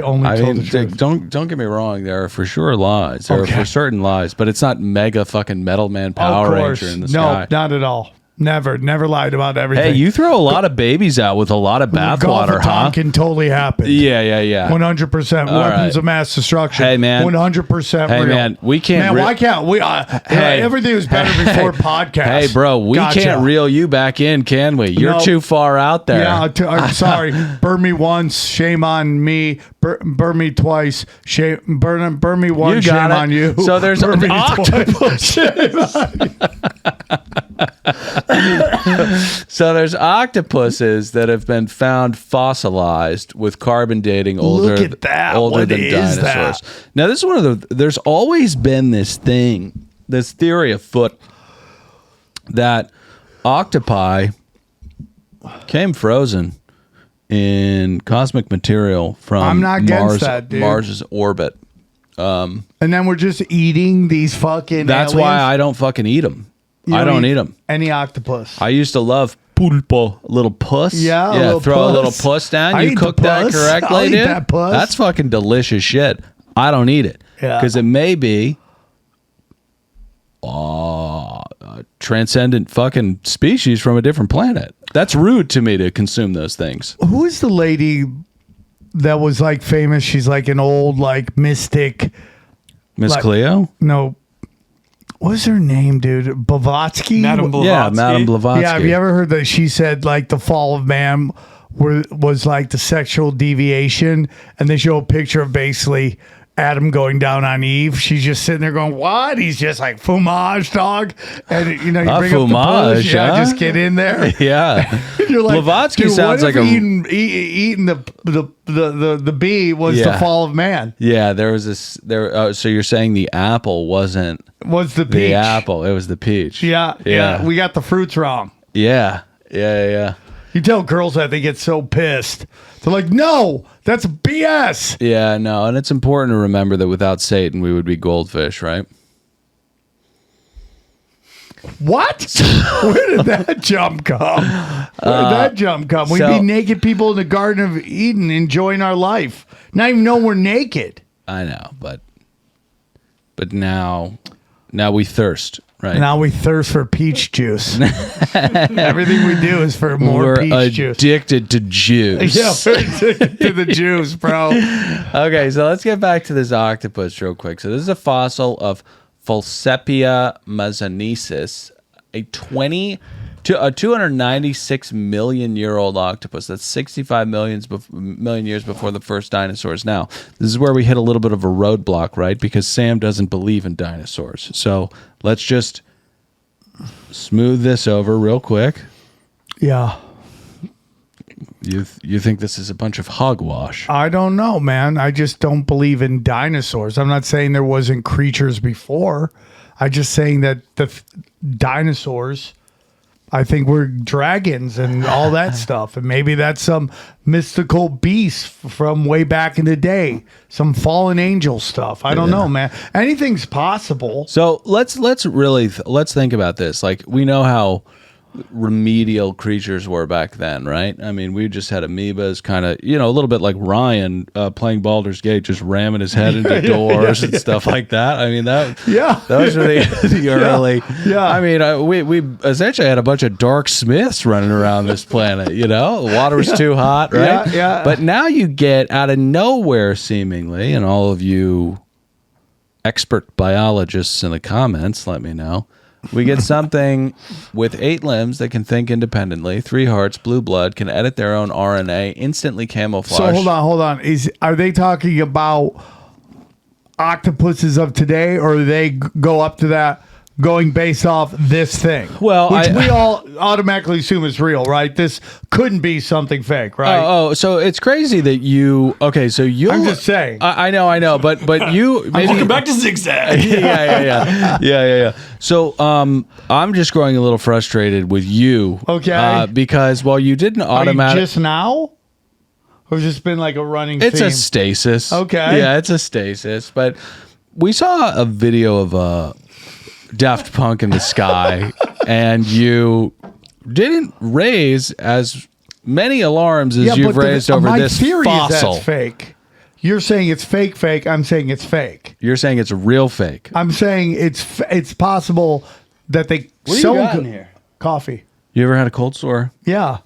Speaker 1: only told the truth.
Speaker 2: Don't get me wrong. There are for sure lies. There are for certain lies, but it's not mega fucking Metal Man Power Ranger in the sky.
Speaker 1: No, not at all. Never lied about everything.
Speaker 2: Hey, you throw a lot of babies out with a lot of bathwater, huh?
Speaker 1: Can totally happen.
Speaker 2: Yeah.
Speaker 1: 100% weapons of mass destruction.
Speaker 2: Hey, man.
Speaker 1: 100%
Speaker 2: Hey,
Speaker 1: real.
Speaker 2: man, we can't.
Speaker 1: Man, why can't we? Everything was better before podcasts.
Speaker 2: Hey, bro, we can't reel you back in, can we? You're too far out there.
Speaker 1: Yeah, I'm sorry. Burn me once, shame on me. Burn me twice, shame. Burn me once, shame on you.
Speaker 2: So there's an octopus. So there's octopuses that have been found fossilized with carbon dating older than dinosaurs.
Speaker 1: That?
Speaker 2: Now this is one of there's always been this theory afoot that octopi came frozen in cosmic material from
Speaker 1: I'm not against that, dude.
Speaker 2: Mars's orbit.
Speaker 1: And then we're just eating these fucking
Speaker 2: That's
Speaker 1: aliens?
Speaker 2: why I don't fucking eat them. I don't eat them.
Speaker 1: Any octopus.
Speaker 2: I used to love pulpo, little puss.
Speaker 1: Yeah,
Speaker 2: throw a little puss down.
Speaker 1: I
Speaker 2: You
Speaker 1: eat
Speaker 2: cook
Speaker 1: the
Speaker 2: that
Speaker 1: puss.
Speaker 2: correctly,
Speaker 1: I'll eat
Speaker 2: dude.
Speaker 1: that puss.
Speaker 2: That's fucking delicious shit. I don't eat it
Speaker 1: Yeah.
Speaker 2: because it may be a transcendent fucking species from a different planet. That's rude to me to consume those things.
Speaker 1: Who is the lady that was like famous? She's like an old like mystic.
Speaker 2: Miss
Speaker 1: Like-
Speaker 2: Cleo?
Speaker 1: No. What's her name, dude? Blavatsky?
Speaker 6: Madame Blavatsky.
Speaker 2: Yeah, Madame Blavatsky.
Speaker 1: Yeah, have you ever heard that she said like the fall of man was like the sexual deviation, and they show a picture of basically Adam going down on Eve. She's just sitting there going, "What?" He's just like fumage, dog, and you know you bring up the
Speaker 2: fumage,
Speaker 1: bush, yeah,
Speaker 2: huh?
Speaker 1: just get in there.
Speaker 2: Yeah.
Speaker 1: You're like,
Speaker 2: Blavatsky
Speaker 1: dude,
Speaker 2: sounds
Speaker 1: what if
Speaker 2: like a-
Speaker 1: eating the bee was the
Speaker 2: Yeah.
Speaker 1: fall of man.
Speaker 2: Yeah, there was this. So you're saying the apple wasn't
Speaker 1: Was the peach?
Speaker 2: the apple? It was the peach.
Speaker 1: Yeah. We got the fruits wrong.
Speaker 2: Yeah.
Speaker 1: You tell girls that, they get so pissed. They're like, "No, that's BS."
Speaker 2: Yeah, no, and it's important to remember that without Satan, we would be goldfish, right?
Speaker 1: What? Where did that jump come? Where did that jump come? We'd be naked people in the Garden of Eden enjoying our life. Not even know we're naked.
Speaker 2: I know, but now we thirst, right?
Speaker 1: Now we thirst for peach juice. Everything we do is for more
Speaker 2: We're
Speaker 1: peach juice.
Speaker 2: addicted to juice.
Speaker 1: Yeah, we're addicted to the juice, bro.
Speaker 2: Okay, so let's get back to this octopus real quick. So this is a fossil of Pholsepia mazanensis, a 296 million year old octopus. That's 65 million years before the first dinosaurs. Now, this is where we hit a little bit of a roadblock, right? Because Sam doesn't believe in dinosaurs. So let's just smooth this over real quick.
Speaker 1: Yeah.
Speaker 2: You think this is a bunch of hogwash?
Speaker 1: I don't know, man. I just don't believe in dinosaurs. I'm not saying there wasn't creatures before. I'm just saying that the dinosaurs, I think, were dragons and all that stuff. And maybe that's some mystical beast from way back in the day. Some fallen angel stuff. I don't know, man. Anything's possible.
Speaker 2: So let's think about this. Like, we know how remedial creatures were back then, right? I mean, we just had amoebas, kind of, a little bit like Ryan playing Baldur's Gate, just ramming his head into doors and stuff like that. I mean, those were the early.
Speaker 1: Yeah.
Speaker 2: I mean, we essentially had a bunch of dark smiths running around this planet. The water was too hot, right?
Speaker 1: Yeah.
Speaker 2: But now you get out of nowhere, seemingly, and all of you expert biologists in the comments, let me know. We get something with 8 limbs that can think independently, 3 hearts, blue blood, can edit their own RNA, instantly camouflage.
Speaker 1: So hold on. Are they talking about octopuses of today, or do they go up to that going based off this thing?
Speaker 2: Well,
Speaker 1: which we all automatically assume is real, right? This couldn't be something fake, right?
Speaker 2: Oh, so it's crazy that you. Okay, so you.
Speaker 1: I'm just saying.
Speaker 2: I know, but you. Maybe,
Speaker 6: Welcome back to Zigzag.
Speaker 2: Yeah. So, I'm just growing a little frustrated with you.
Speaker 1: Okay.
Speaker 2: Because while you didn't
Speaker 1: Are you
Speaker 2: automatically.
Speaker 1: just now? Or has this been like a running
Speaker 2: It's
Speaker 1: theme?
Speaker 2: a stasis.
Speaker 1: Okay.
Speaker 2: Yeah, it's a stasis. But we saw a video of Daft Punk in the sky, and you didn't raise as many alarms as you've raised over
Speaker 1: my
Speaker 2: this
Speaker 1: theory
Speaker 2: fossil.
Speaker 1: is that's fake. You're saying it's fake. I'm saying it's fake.
Speaker 2: You're saying it's real fake.
Speaker 1: I'm saying it's possible that they
Speaker 2: What do you got in here?
Speaker 1: Coffee.
Speaker 2: You ever had a cold sore?
Speaker 1: Yeah.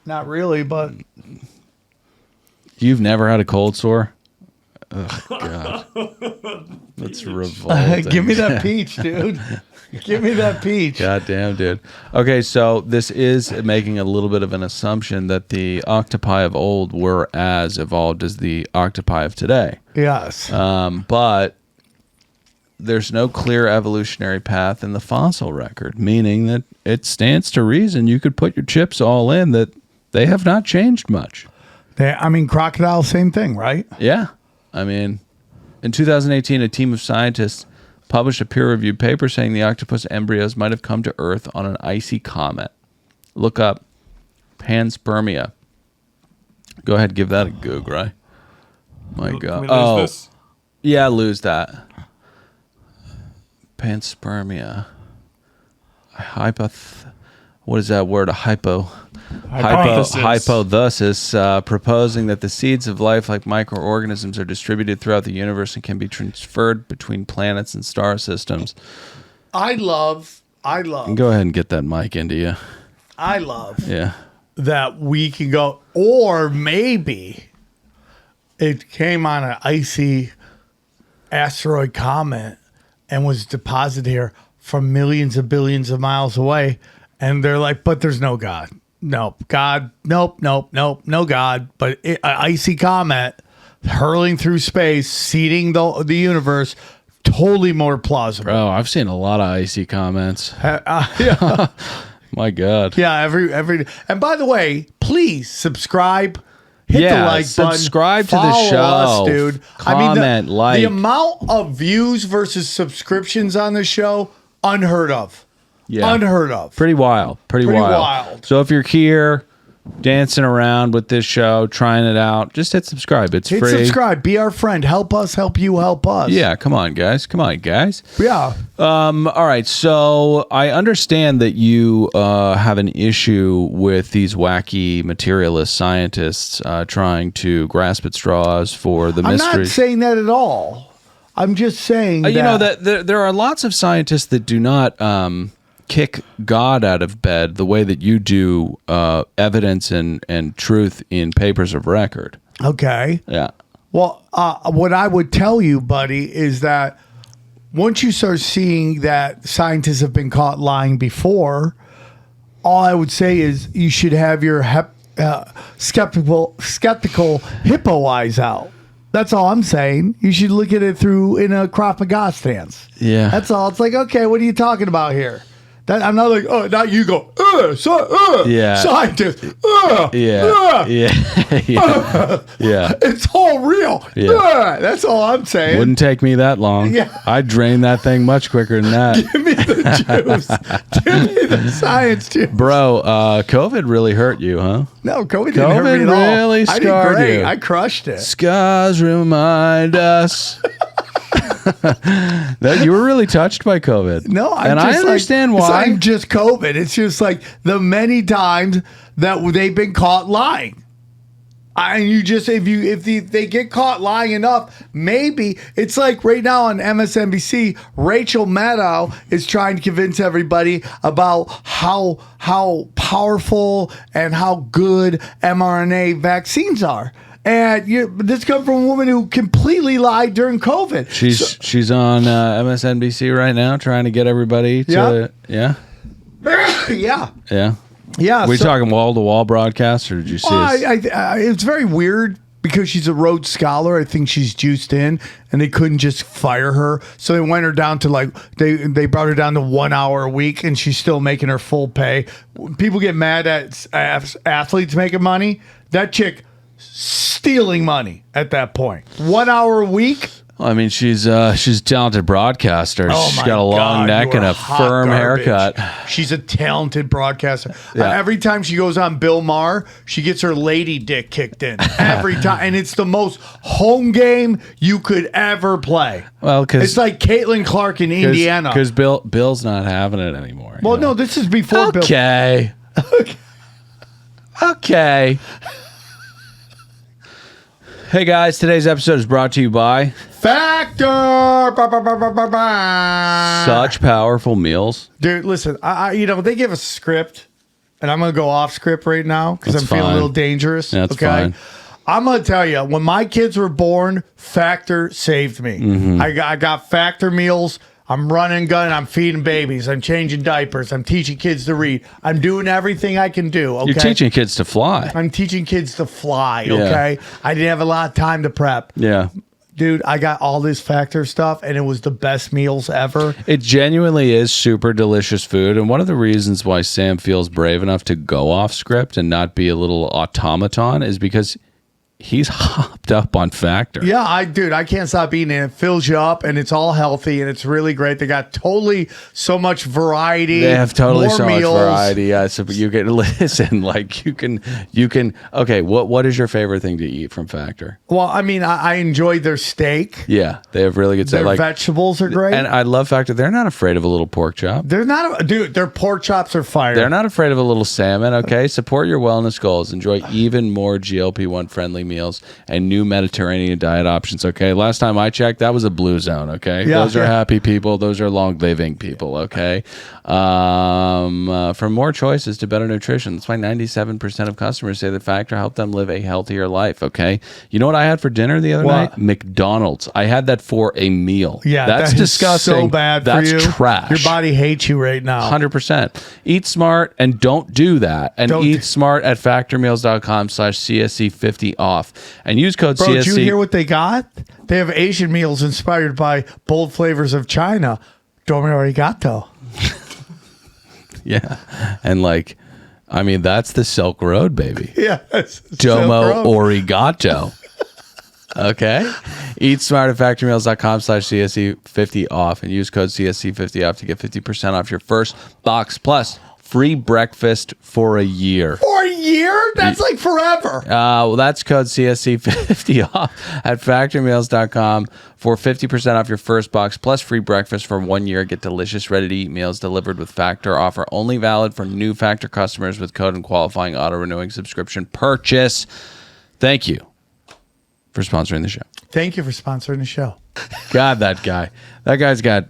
Speaker 1: Not really, but
Speaker 2: You've never had a cold sore? Oh, God. That's revolting.
Speaker 1: give me that peach, dude. Give me that peach.
Speaker 2: God damn, dude. Okay, so this is making a little bit of an assumption that the octopi of old were as evolved as the octopi of today.
Speaker 1: Yes.
Speaker 2: But there's no clear evolutionary path in the fossil record, meaning that it stands to reason you could put your chips all in that they have not changed much.
Speaker 1: Crocodile, same thing, right?
Speaker 2: Yeah. I mean, in 2018, a team of scientists published a peer-reviewed paper saying the octopus embryos might have come to Earth on an icy comet. Look up panspermia. Go ahead, give that a Google, right? My God.
Speaker 6: Can we lose this?
Speaker 2: Yeah, lose that. Panspermia. What is that word? A hypothesis, proposing that the seeds of life, like microorganisms, are distributed throughout the universe and can be transferred between planets and star systems.
Speaker 1: I love.
Speaker 2: Go ahead and get that mic into you.
Speaker 1: I love.
Speaker 2: Yeah.
Speaker 1: That we can go, or maybe it came on an icy asteroid comet and was deposited here from millions of billions of miles away, and they're like, but there's no God. Nope. God. Nope. No God. But an icy comet hurling through space, seeding the universe. Totally more plausible.
Speaker 2: Bro, I've seen a lot of icy comments.
Speaker 1: Yeah.
Speaker 2: My God.
Speaker 1: Yeah. Every. And by the way, please subscribe. Hit the like button.
Speaker 2: Subscribe to the
Speaker 1: Follow
Speaker 2: show,
Speaker 1: us, dude.
Speaker 2: Comment, like.
Speaker 1: The amount of views versus subscriptions on the show, unheard of.
Speaker 2: Yeah.
Speaker 1: Unheard of.
Speaker 2: Pretty wild. Pretty wild. So if you're here dancing around with this show, trying it out, just hit subscribe. It's
Speaker 1: Hit
Speaker 2: free.
Speaker 1: subscribe. Be our friend. Help us. Help you. Help us.
Speaker 2: Yeah, come on, guys.
Speaker 1: Yeah.
Speaker 2: All right. So I understand that you have an issue with these wacky materialist scientists trying to grasp at straws for the mystery.
Speaker 1: I'm not saying that at all. I'm just saying that.
Speaker 2: You know, that there are lots of scientists that do not kick God out of bed the way that you do evidence and truth in papers of record.
Speaker 1: Okay.
Speaker 2: Yeah.
Speaker 1: Well, what I would tell you, buddy, is that once you start seeing that scientists have been caught lying before, all I would say is you should have your skeptical hippo eyes out. That's all I'm saying. You should look at it in a Krav Maga stance.
Speaker 2: Yeah.
Speaker 1: That's all. It's like, okay, what are you talking about here? I'm not like, oh, not you go,
Speaker 2: yeah.
Speaker 1: scientist,
Speaker 2: yeah.
Speaker 1: It's all real.
Speaker 2: Yeah.
Speaker 1: That's all I'm saying.
Speaker 2: Wouldn't take me that long.
Speaker 1: Yeah.
Speaker 2: I'd drain that thing much quicker than that.
Speaker 1: Give me the juice. Give me the science juice.
Speaker 2: Bro, COVID really hurt you, huh?
Speaker 1: No, COVID didn't hurt me at all.
Speaker 2: really
Speaker 1: I did
Speaker 2: scarred
Speaker 1: great.
Speaker 2: you.
Speaker 1: I crushed it.
Speaker 2: Scars remind us that you were really touched by COVID.
Speaker 1: No,
Speaker 2: I understand
Speaker 1: why.
Speaker 2: why.
Speaker 1: It's not just COVID. It's just like the many times that they've been caught lying. And you just if they get caught lying enough, maybe it's like right now on MSNBC, Rachel Maddow is trying to convince everybody about how powerful and how good mRNA vaccines are. And this comes from a woman who completely lied during COVID.
Speaker 2: She's on MSNBC right now trying to get everybody to
Speaker 1: yeah.
Speaker 2: Yeah. We talking wall-to-wall broadcast, or did you see
Speaker 1: it's very weird because she's a Rhodes Scholar. I think she's juiced in, and they couldn't just fire her. So they went her down to they brought her down to 1 hour a week, and she's still making her full pay. People get mad at athletes making money. That chick stealing money at that point. 1 hour a week.
Speaker 2: I mean, she's a talented broadcaster.
Speaker 1: Oh
Speaker 2: She's
Speaker 1: my
Speaker 2: got a long
Speaker 1: God,
Speaker 2: neck
Speaker 1: you
Speaker 2: and
Speaker 1: are
Speaker 2: a
Speaker 1: hot
Speaker 2: firm
Speaker 1: garbage.
Speaker 2: haircut.
Speaker 1: She's a talented broadcaster.
Speaker 2: Yeah.
Speaker 1: Every time she goes on Bill Maher, she gets her lady dick kicked in. Every time. And it's the most home game you could ever play.
Speaker 2: Well, because
Speaker 1: it's like Caitlin Clark in Indiana.
Speaker 2: Because Bill's not having it anymore.
Speaker 1: Well, no, this is before Bill.
Speaker 2: Okay. Okay. Hey guys, today's episode is brought to you by
Speaker 1: Factor.
Speaker 2: Such powerful meals.
Speaker 1: Dude, listen, I they give us a script, and I'm gonna go off script right now because I'm feeling a little dangerous.
Speaker 2: That's fine.
Speaker 1: I'm gonna tell you, when my kids were born, Factor saved me.
Speaker 2: Mm-hmm.
Speaker 1: I got Factor meals. I'm running gun. I'm feeding babies. I'm changing diapers. I'm teaching kids to read. I'm doing everything I can do. Okay?
Speaker 2: You're teaching kids to fly.
Speaker 1: I'm teaching kids to fly.
Speaker 2: Yeah.
Speaker 1: Okay. I didn't have a lot of time to prep.
Speaker 2: Yeah.
Speaker 1: Dude, I got all this Factor stuff, and it was the best meals ever.
Speaker 2: It genuinely is super delicious food, and one of the reasons why Sam feels brave enough to go off script and not be a little automaton is because he's hopped up on Factor.
Speaker 1: Yeah, I can't stop eating it. It fills you up, and it's all healthy, and it's really great. They got totally so much variety.
Speaker 2: They have totally
Speaker 1: more
Speaker 2: so
Speaker 1: meals.
Speaker 2: much variety. Yeah, so you can listen. Like you can. Okay, what is your favorite thing to eat from Factor?
Speaker 1: Well, I mean, I enjoy their steak.
Speaker 2: Yeah, they have really good stuff.
Speaker 1: Their
Speaker 2: Like
Speaker 1: vegetables are great.
Speaker 2: and I love Factor. They're not afraid of a little pork chop.
Speaker 1: They're not, dude. Their pork chops are fire.
Speaker 2: They're not afraid of a little salmon. Okay, support your wellness goals. Enjoy even more GLP-1 friendly meals and new Mediterranean diet options. Okay, last time I checked, that was a blue zone. Okay, those are happy people. Those are long living people. Okay, from more choices to better nutrition. That's why 97% of customers say that Factor helped them live a healthier life. Okay, you know what I had for dinner the other night? McDonald's. I had that for a meal.
Speaker 1: Yeah,
Speaker 2: that's
Speaker 1: that is
Speaker 2: disgusting.
Speaker 1: so bad
Speaker 2: That's
Speaker 1: for you.
Speaker 2: trash.
Speaker 1: Your body hates you right now.
Speaker 2: 100%. Eat smart and don't do that. And eat smart at factormeals.com/CSC50 off. And use code
Speaker 1: Bro,
Speaker 2: CSC.
Speaker 1: did you hear what they got? They have Asian meals inspired by bold flavors of China. Domi arigato.
Speaker 2: Yeah. And like, I mean, that's the Silk Road, baby.
Speaker 1: Yeah.
Speaker 2: Domo origato. Okay. Eat smart at factormeals.com/CSC50 off and use code CSC50 off to get 50% off your first box plus free breakfast for a year.
Speaker 1: For a year? That's like forever.
Speaker 2: Well, that's code CSC50 off at factormeals.com for 50% off your first box plus free breakfast for 1 year. Get delicious, ready-to-eat meals delivered with Factor. Offer only valid for new Factor customers with code and qualifying auto-renewing subscription purchase. Thank you for sponsoring the show.
Speaker 1: Thank you for sponsoring the show.
Speaker 2: God, that guy. That guy's got...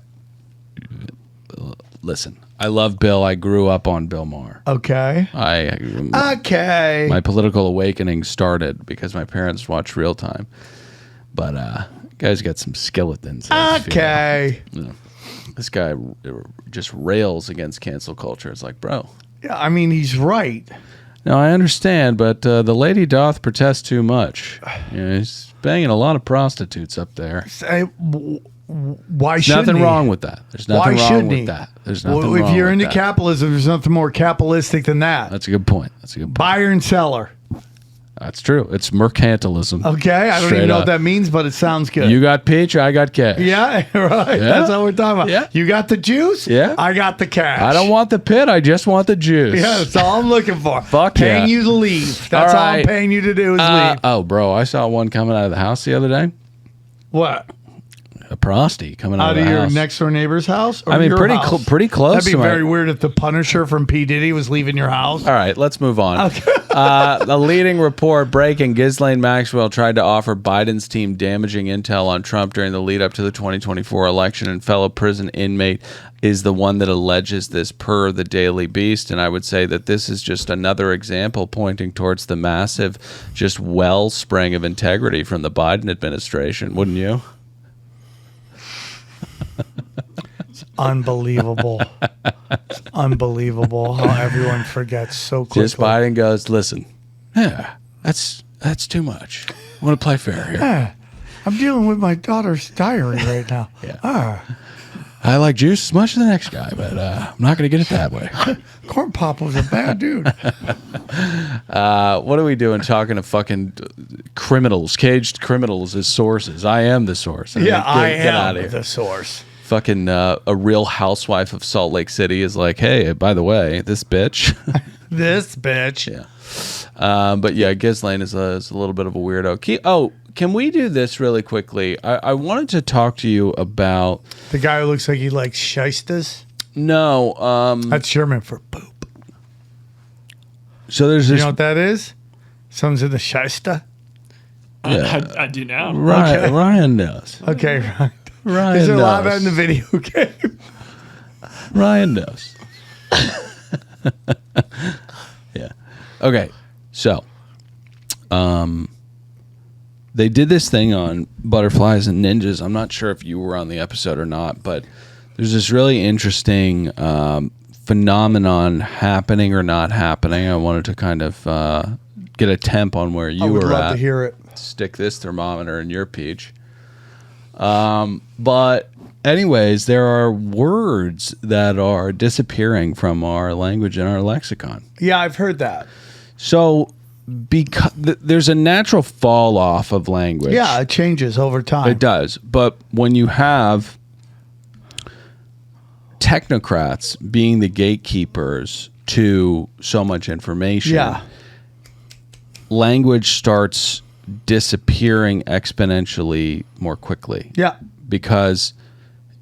Speaker 2: Listen, I love Bill. I grew up on Bill Maher.
Speaker 1: Okay. Okay.
Speaker 2: My political awakening started because my parents watched Real Time. But guy's got some skeletons.
Speaker 1: Okay.
Speaker 2: This guy just rails against cancel culture. It's like, bro.
Speaker 1: Yeah, I mean, he's right.
Speaker 2: No, I understand, but the lady doth protest too much. You know, he's banging a lot of prostitutes up there.
Speaker 1: Why shouldn't
Speaker 2: nothing
Speaker 1: he?
Speaker 2: wrong with that. There's nothing wrong with that. There's nothing wrong with that.
Speaker 1: If you're into capitalism, there's nothing more capitalistic than that.
Speaker 2: That's a good point.
Speaker 1: Buyer and seller.
Speaker 2: That's true. It's mercantilism.
Speaker 1: Okay, I don't even know what that means, but it sounds good.
Speaker 2: You got peach, I got cash.
Speaker 1: Yeah, right.
Speaker 2: Yeah.
Speaker 1: That's what we're talking about.
Speaker 2: Yeah.
Speaker 1: You got the juice?
Speaker 2: Yeah.
Speaker 1: I got the cash.
Speaker 2: I don't want the pit, I just want the juice.
Speaker 1: Yeah, that's all I'm looking for.
Speaker 2: Fuck
Speaker 1: paying
Speaker 2: yeah.
Speaker 1: you to leave. That's all I'm paying you to do is leave.
Speaker 2: Oh, bro, I saw one coming out of the house the other day.
Speaker 1: What?
Speaker 2: A prosty coming out of the
Speaker 1: your
Speaker 2: house.
Speaker 1: next door neighbor's house? Or
Speaker 2: I mean,
Speaker 1: your
Speaker 2: pretty
Speaker 1: house?
Speaker 2: pretty close.
Speaker 1: That'd be
Speaker 2: to
Speaker 1: very weird if the Punisher from P. Diddy was leaving your house.
Speaker 2: All right, let's move on.
Speaker 1: Okay.
Speaker 2: The leading report breaking: Ghislaine Maxwell tried to offer Biden's team damaging intel on Trump during the lead up to the 2024 election, and fellow prison inmate is the one that alleges this per the Daily Beast. And I would say that this is just another example pointing towards the massive just wellspring of integrity from the Biden administration, wouldn't you?
Speaker 1: It's unbelievable. It's unbelievable how everyone forgets so quickly.
Speaker 2: Just Biden goes, listen, yeah, that's too much. I want to play fair here.
Speaker 1: Yeah, I'm dealing with my daughter's diary right now.
Speaker 2: Yeah. I like juice as much as the next guy, but I'm not going to get it that way.
Speaker 1: Corn Pop was a bad dude.
Speaker 2: What are we doing talking to fucking criminals, caged criminals as sources? I am the source.
Speaker 1: I
Speaker 2: get out
Speaker 1: am
Speaker 2: of here.
Speaker 1: the source.
Speaker 2: Fucking a real housewife of Salt Lake City is like, hey, by the way, this bitch.
Speaker 1: This bitch.
Speaker 2: Yeah. But yeah, Ghislaine is a little bit of a weirdo. Can we do this really quickly? I wanted to talk to you about
Speaker 1: the guy who looks like he likes shystas.
Speaker 2: No,
Speaker 1: that's German for poop.
Speaker 2: So there's
Speaker 1: you
Speaker 2: this.
Speaker 1: know what that is? Someone's in the shysta.
Speaker 2: Yeah.
Speaker 6: I do now.
Speaker 2: Ryan,
Speaker 1: Okay.
Speaker 2: Ryan knows.
Speaker 1: Okay, right.
Speaker 2: Ryan
Speaker 1: Is there a
Speaker 2: knows.
Speaker 1: lot of that in the video game?
Speaker 2: Ryan knows. Yeah. Okay. So, they did this thing on butterflies and ninjas. I'm not sure if you were on the episode or not, but there's this really interesting phenomenon happening or not happening. I wanted to kind of get a temp on where you were at.
Speaker 1: I would love to hear it.
Speaker 2: Stick this thermometer in your peach. But anyways, there are words that are disappearing from our language and our lexicon.
Speaker 1: Yeah, I've heard that.
Speaker 2: So because there's a natural fall off of language.
Speaker 1: Yeah, it changes over time.
Speaker 2: It does. But when you have technocrats being the gatekeepers to so much information,
Speaker 1: Yeah.
Speaker 2: language starts disappearing exponentially more quickly.
Speaker 1: Yeah.
Speaker 2: Because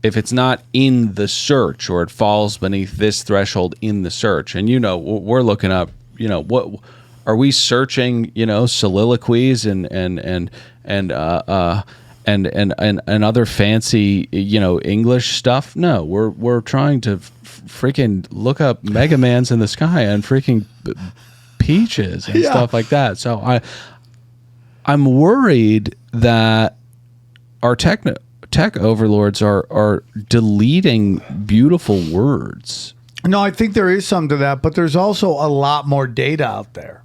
Speaker 2: if it's not in the search, or it falls beneath this threshold in the search, and we're looking up, what are we searching? Soliloquies and other fancy English stuff. No, we're trying to freaking look up Mega Man's in the sky and freaking peaches and stuff like that. So I'm worried that our tech overlords are deleting beautiful words.
Speaker 1: No, I think there is some to that, but there's also a lot more data out there.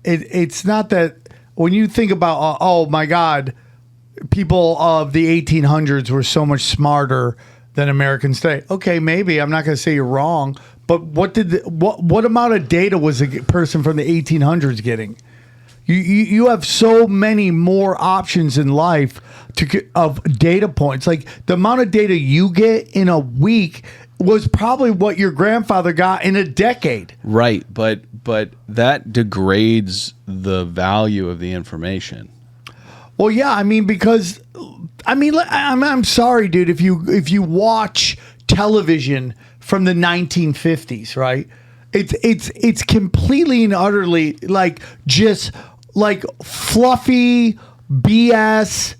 Speaker 1: It's not that when you think about, oh my God, people of the 1800s were so much smarter than Americans today. Okay, maybe. I'm not going to say you're wrong, but what amount of data was a person from the 1800s getting? You have so many more options in life of data points. Like the amount of data you get in a week was probably what your grandfather got in a decade.
Speaker 2: Right, but that degrades the value of the information.
Speaker 1: Well, yeah, because I'm sorry, dude. If you watch television from the 1950s, right? It's completely and utterly just fluffy BS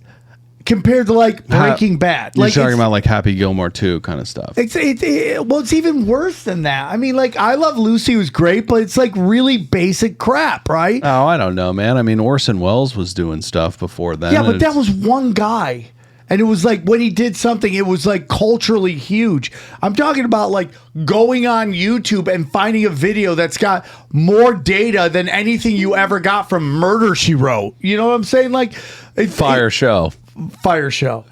Speaker 1: compared to Breaking Bad.
Speaker 2: You're talking about Happy Gilmore 2 kind of stuff.
Speaker 1: It's even worse than that. I Love Lucy was great, but it's really basic crap, right?
Speaker 2: Oh, I don't know, man. Orson Welles was doing stuff before then.
Speaker 1: Yeah, but that was one guy. And it was when he did something, it was culturally huge. I'm talking about going on YouTube and finding a video that's got more data than anything you ever got from Murder, She Wrote. You know what I'm saying?
Speaker 2: Fire show.
Speaker 1: Fire show.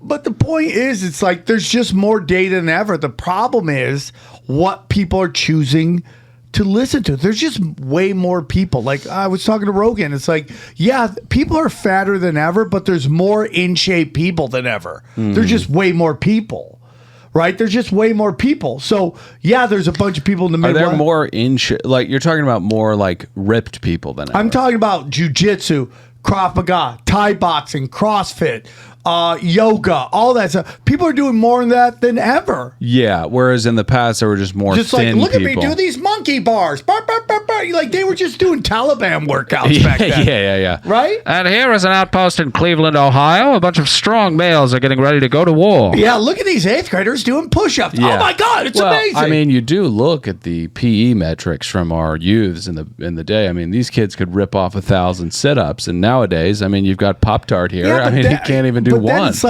Speaker 1: But the point is, it's there's just more data than ever. The problem is what people are choosing to listen to. There's just way more people. I was talking to Rogan. It's yeah, people are fatter than ever, but there's more in shape people than ever. There's just way more people, right? There's just way more people. So yeah, there's a bunch of people in the Midwest.
Speaker 2: Are there more in shape? You're talking about more ripped people than ever.
Speaker 1: I'm talking about jujitsu, Krav Maga, Thai boxing, CrossFit, yoga, all that stuff. People are doing more of that than ever.
Speaker 2: Yeah, whereas in the past there were just more thin
Speaker 1: look
Speaker 2: people.
Speaker 1: at me do these monkey bars. They were just doing Taliban workouts back then.
Speaker 2: Yeah.
Speaker 1: Right?
Speaker 11: And here is an outpost in Cleveland, Ohio. A bunch of strong males are getting ready to go to war.
Speaker 1: Yeah, look at these 8th graders doing push-ups. Yeah. Oh my God, it's amazing.
Speaker 2: You do look at the PE metrics from our youths in the day. These kids could rip off 1,000 sit-ups, and nowadays, you've got Pop-Tart here.
Speaker 1: Yeah,
Speaker 2: he can't even do one.
Speaker 1: Then it's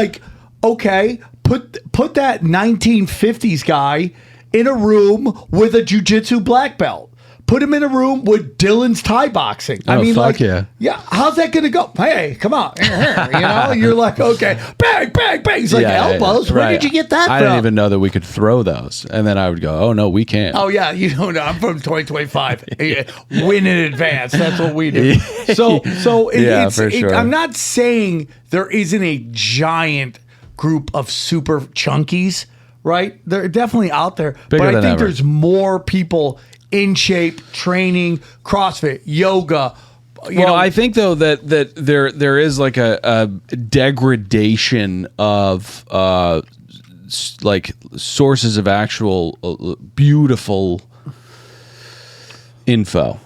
Speaker 1: okay, put that 1950s guy in a room with a jiu-jitsu black belt. Put him in a room with Dylan's Thai boxing.
Speaker 2: Yeah.
Speaker 1: Yeah, how's that going to go? Hey, come on. You're okay. Bang, bang, bang. He's elbows.
Speaker 2: Yeah,
Speaker 1: Where did you get that from?
Speaker 2: I didn't even know that we could throw those. And then I would go, oh, no, we can't.
Speaker 1: Oh, yeah. You don't know. I'm from 2025. Win in advance. That's what we do. So for sure. I'm not saying there isn't a giant group of super chunkies, right? They're definitely out there.
Speaker 2: Bigger
Speaker 1: but I think
Speaker 2: ever.
Speaker 1: there's more people in shape, training, CrossFit, yoga.
Speaker 2: I think though that there is a degradation of sources of actual beautiful info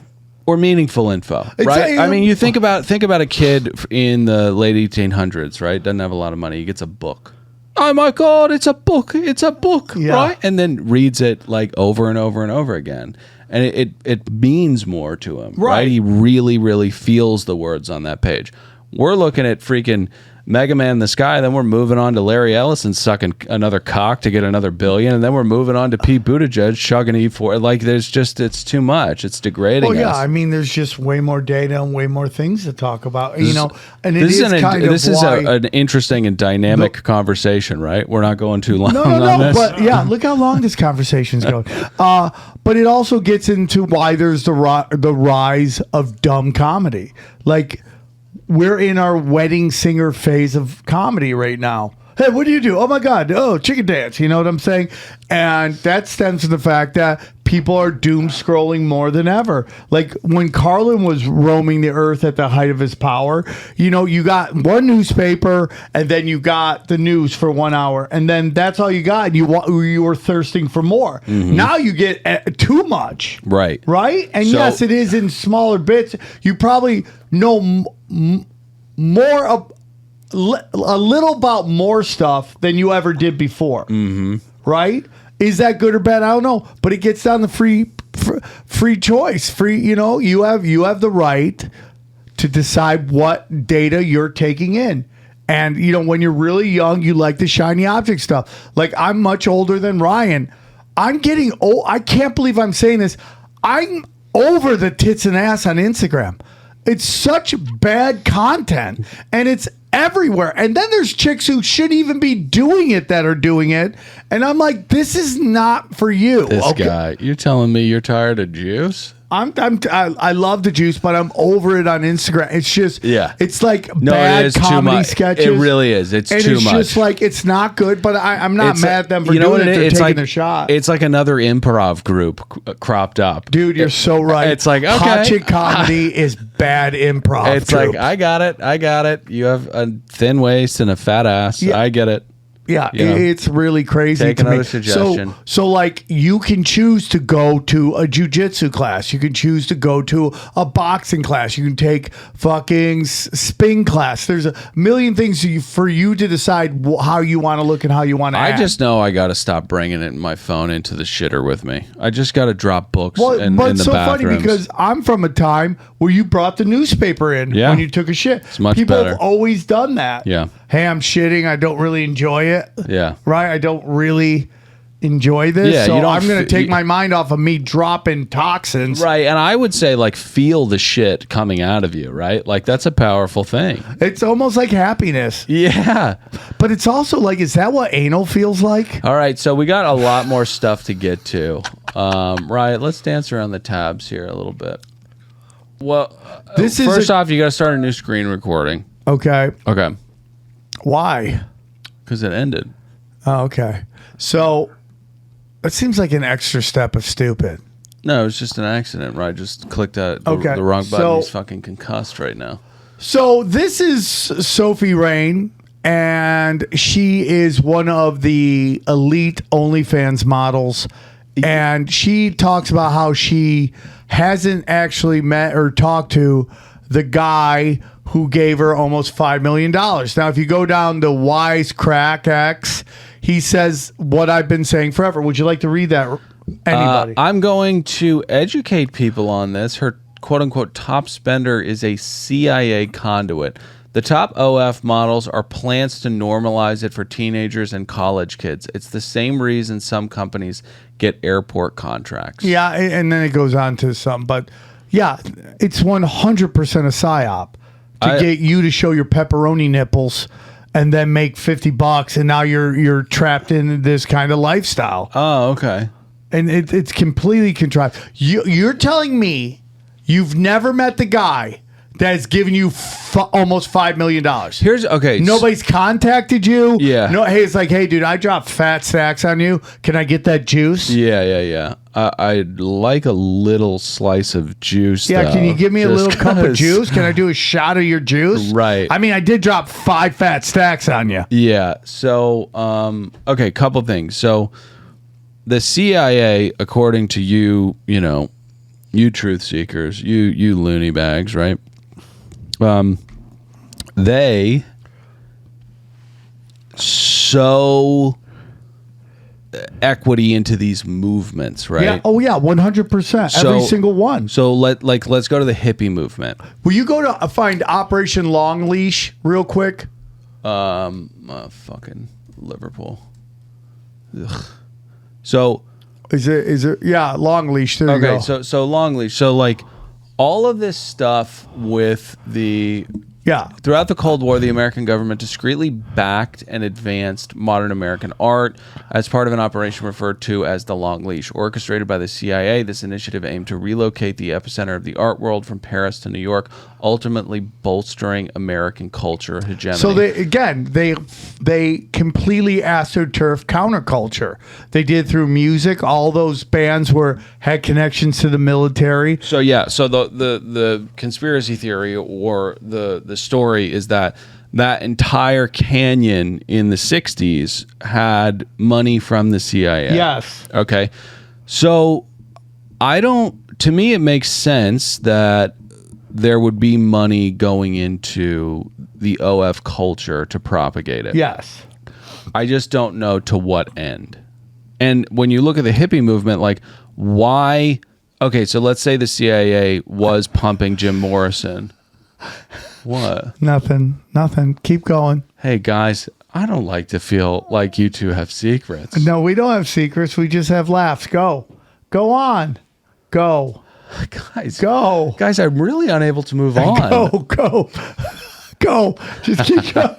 Speaker 2: or meaningful info, right? You think about a kid in the late 1800s, right? Doesn't have a lot of money. He gets a book. Oh my God, it's a book, yeah. Right? And then reads it over and over and over again. And it means more to him, right? He really, really feels the words on that page. We're looking at freaking Mega Man in the sky. Then we're moving on to Larry Ellison sucking another cock to get another billion, and then we're moving on to Pete Buttigieg chugging E4. Like, it's too much. It's degrading.
Speaker 1: Well, yeah,
Speaker 2: us.
Speaker 1: I mean, there's just way more data and way more things to talk about. And
Speaker 2: this is an interesting and dynamic conversation, right? We're not going too long.
Speaker 1: No, but yeah, look how long this conversation's going. But it also gets into why there's the rise of dumb comedy. Like, we're in our wedding singer phase of comedy right now. Hey, what do you do? Oh my God. Oh, chicken dance. You know what I'm saying? And that stems from the fact that people are doom scrolling more than ever. Like when Carlin was roaming the earth at the height of his power, you got one newspaper and then you got the news for 1 hour. And then that's all you got. And you were thirsting for more. Mm-hmm. Now you get too much.
Speaker 2: Right.
Speaker 1: Right? And yes, it is in smaller bits. You probably know more of a little about more stuff than you ever did before.
Speaker 2: Mm-hmm.
Speaker 1: Right? Is that good or bad? I don't know. But it gets down to free choice. You have the right to decide what data you're taking in. And, when you're really young, you like the shiny object stuff. Like, I'm much older than Ryan. I'm getting old. I can't believe I'm saying this. I'm over the tits and ass on Instagram. It's such bad content, and it's everywhere. And then there's chicks who shouldn't even be doing it that are doing it. And I'm like, this is not for you.
Speaker 2: This guy, you're telling me you're tired of juice?
Speaker 1: I love the juice, but I'm over it on Instagram. It's just, it's like bad comedy sketches.
Speaker 2: It really is. It's too much.
Speaker 1: It's just like, it's not good, but I'm not mad at them for doing it. They're taking their shot.
Speaker 2: It's like another improv group cropped up.
Speaker 1: Dude, you're so right.
Speaker 2: It's like, okay.
Speaker 1: Hot chick comedy is bad improv.
Speaker 2: It's like, I got it. You have a thin waist and a fat ass. Yeah. I get it.
Speaker 1: Yeah, it's really crazy.
Speaker 2: Take another suggestion.
Speaker 1: So like, you can choose to go to a jiu-jitsu class. You can choose to go to a boxing class. You can take fucking spin class. There's a million things for you to decide how you want to look and how you want to act.
Speaker 2: I just know I got to stop bringing my phone into the shitter with me. I just got to drop books in the bathrooms.
Speaker 1: But it's so funny because I'm from a time where you brought the newspaper in when you took a shit.
Speaker 2: It's much
Speaker 1: People
Speaker 2: better.
Speaker 1: have always done that.
Speaker 2: Yeah.
Speaker 1: Hey, I'm shitting. I don't really enjoy it.
Speaker 2: Yeah.
Speaker 1: Right? I don't really enjoy this.
Speaker 2: Yeah,
Speaker 1: so I'm going to take my mind off of me dropping toxins.
Speaker 2: Right. And I would say, like, feel the shit coming out of you, right? Like, that's a powerful thing.
Speaker 1: It's almost like happiness.
Speaker 2: Yeah.
Speaker 1: But it's also like, is that what anal feels like?
Speaker 2: All right. So we got a lot more stuff to get to. Right. Let's dance around the tabs here a little bit. Well, first off, you got to start a new screen recording.
Speaker 1: Okay.
Speaker 2: Okay.
Speaker 1: Why?
Speaker 2: Because it ended.
Speaker 1: Oh, okay. So it seems like an extra step of stupid.
Speaker 2: No, it was just an accident, right? Just clicked the wrong button. He's fucking concussed right now.
Speaker 1: So this is Sophie Rain, and she is one of the elite OnlyFans models. And she talks about how she hasn't actually met or talked to the guy who gave her almost $5 million. Now, if you go down to Wisecrack X, he says what I've been saying forever. Would you like to read that? Anybody?
Speaker 2: I'm going to educate people on this. Her quote-unquote top spender is a CIA conduit. The top OF models are plans to normalize it for teenagers and college kids. It's the same reason some companies get airport contracts.
Speaker 1: Yeah, and then it goes on to some. But, yeah, it's 100% a psyop to get you to show your pepperoni nipples and then make $50, and now you're trapped in this kind of lifestyle.
Speaker 2: Oh, okay.
Speaker 1: And it's completely contrived. You're telling me you've never met the guy that has given you almost $5 million. Nobody's contacted you.
Speaker 2: Yeah.
Speaker 1: No. Hey, it's like, hey, dude, I dropped fat stacks on you. Can I get that juice?
Speaker 2: Yeah. I'd like a little slice of juice.
Speaker 1: Yeah.
Speaker 2: Though,
Speaker 1: can you give me a little cup of juice? Can I do a shot of your juice?
Speaker 2: Right.
Speaker 1: I mean, I did drop 5 fat stacks on you.
Speaker 2: Yeah. So, okay, couple things. So, the CIA, according to you truth seekers, you loony bags, right? They sow equity into these movements, right?
Speaker 1: Yeah. Oh yeah, 100%. Every single one.
Speaker 2: So let's go to the hippie movement.
Speaker 1: Will you go to find Operation Long Leash real quick?
Speaker 2: Fucking Liverpool. Ugh. So
Speaker 1: is it? Yeah, long leash. There you go.
Speaker 2: Okay, so long leash. So like all of this stuff with the throughout the Cold War, the American government discreetly backed and advanced modern American art as part of an operation referred to as the Long Leash. Orchestrated by the CIA, this initiative aimed to relocate the epicenter of the art world from Paris to New York, ultimately bolstering American culture hegemony.
Speaker 1: So they completely astroturfed counterculture. They did through music. All those bands had connections to the military.
Speaker 2: So so the conspiracy theory or the story is that entire canyon in the 60s had money from the CIA.
Speaker 1: Yes.
Speaker 2: Okay. So to me it makes sense that there would be money going into the OF culture to propagate it.
Speaker 1: Yes.
Speaker 2: I just don't know to what end. And when you look at the hippie movement, like why? Okay, so let's say the CIA was pumping Jim Morrison. What?
Speaker 1: Nothing. Keep going.
Speaker 2: Hey guys, I don't like to feel like you two have secrets.
Speaker 1: No, we don't have secrets. We just have laughs. Go on. Go.
Speaker 2: Guys, I'm really unable to move on.
Speaker 1: Go. Just keep going.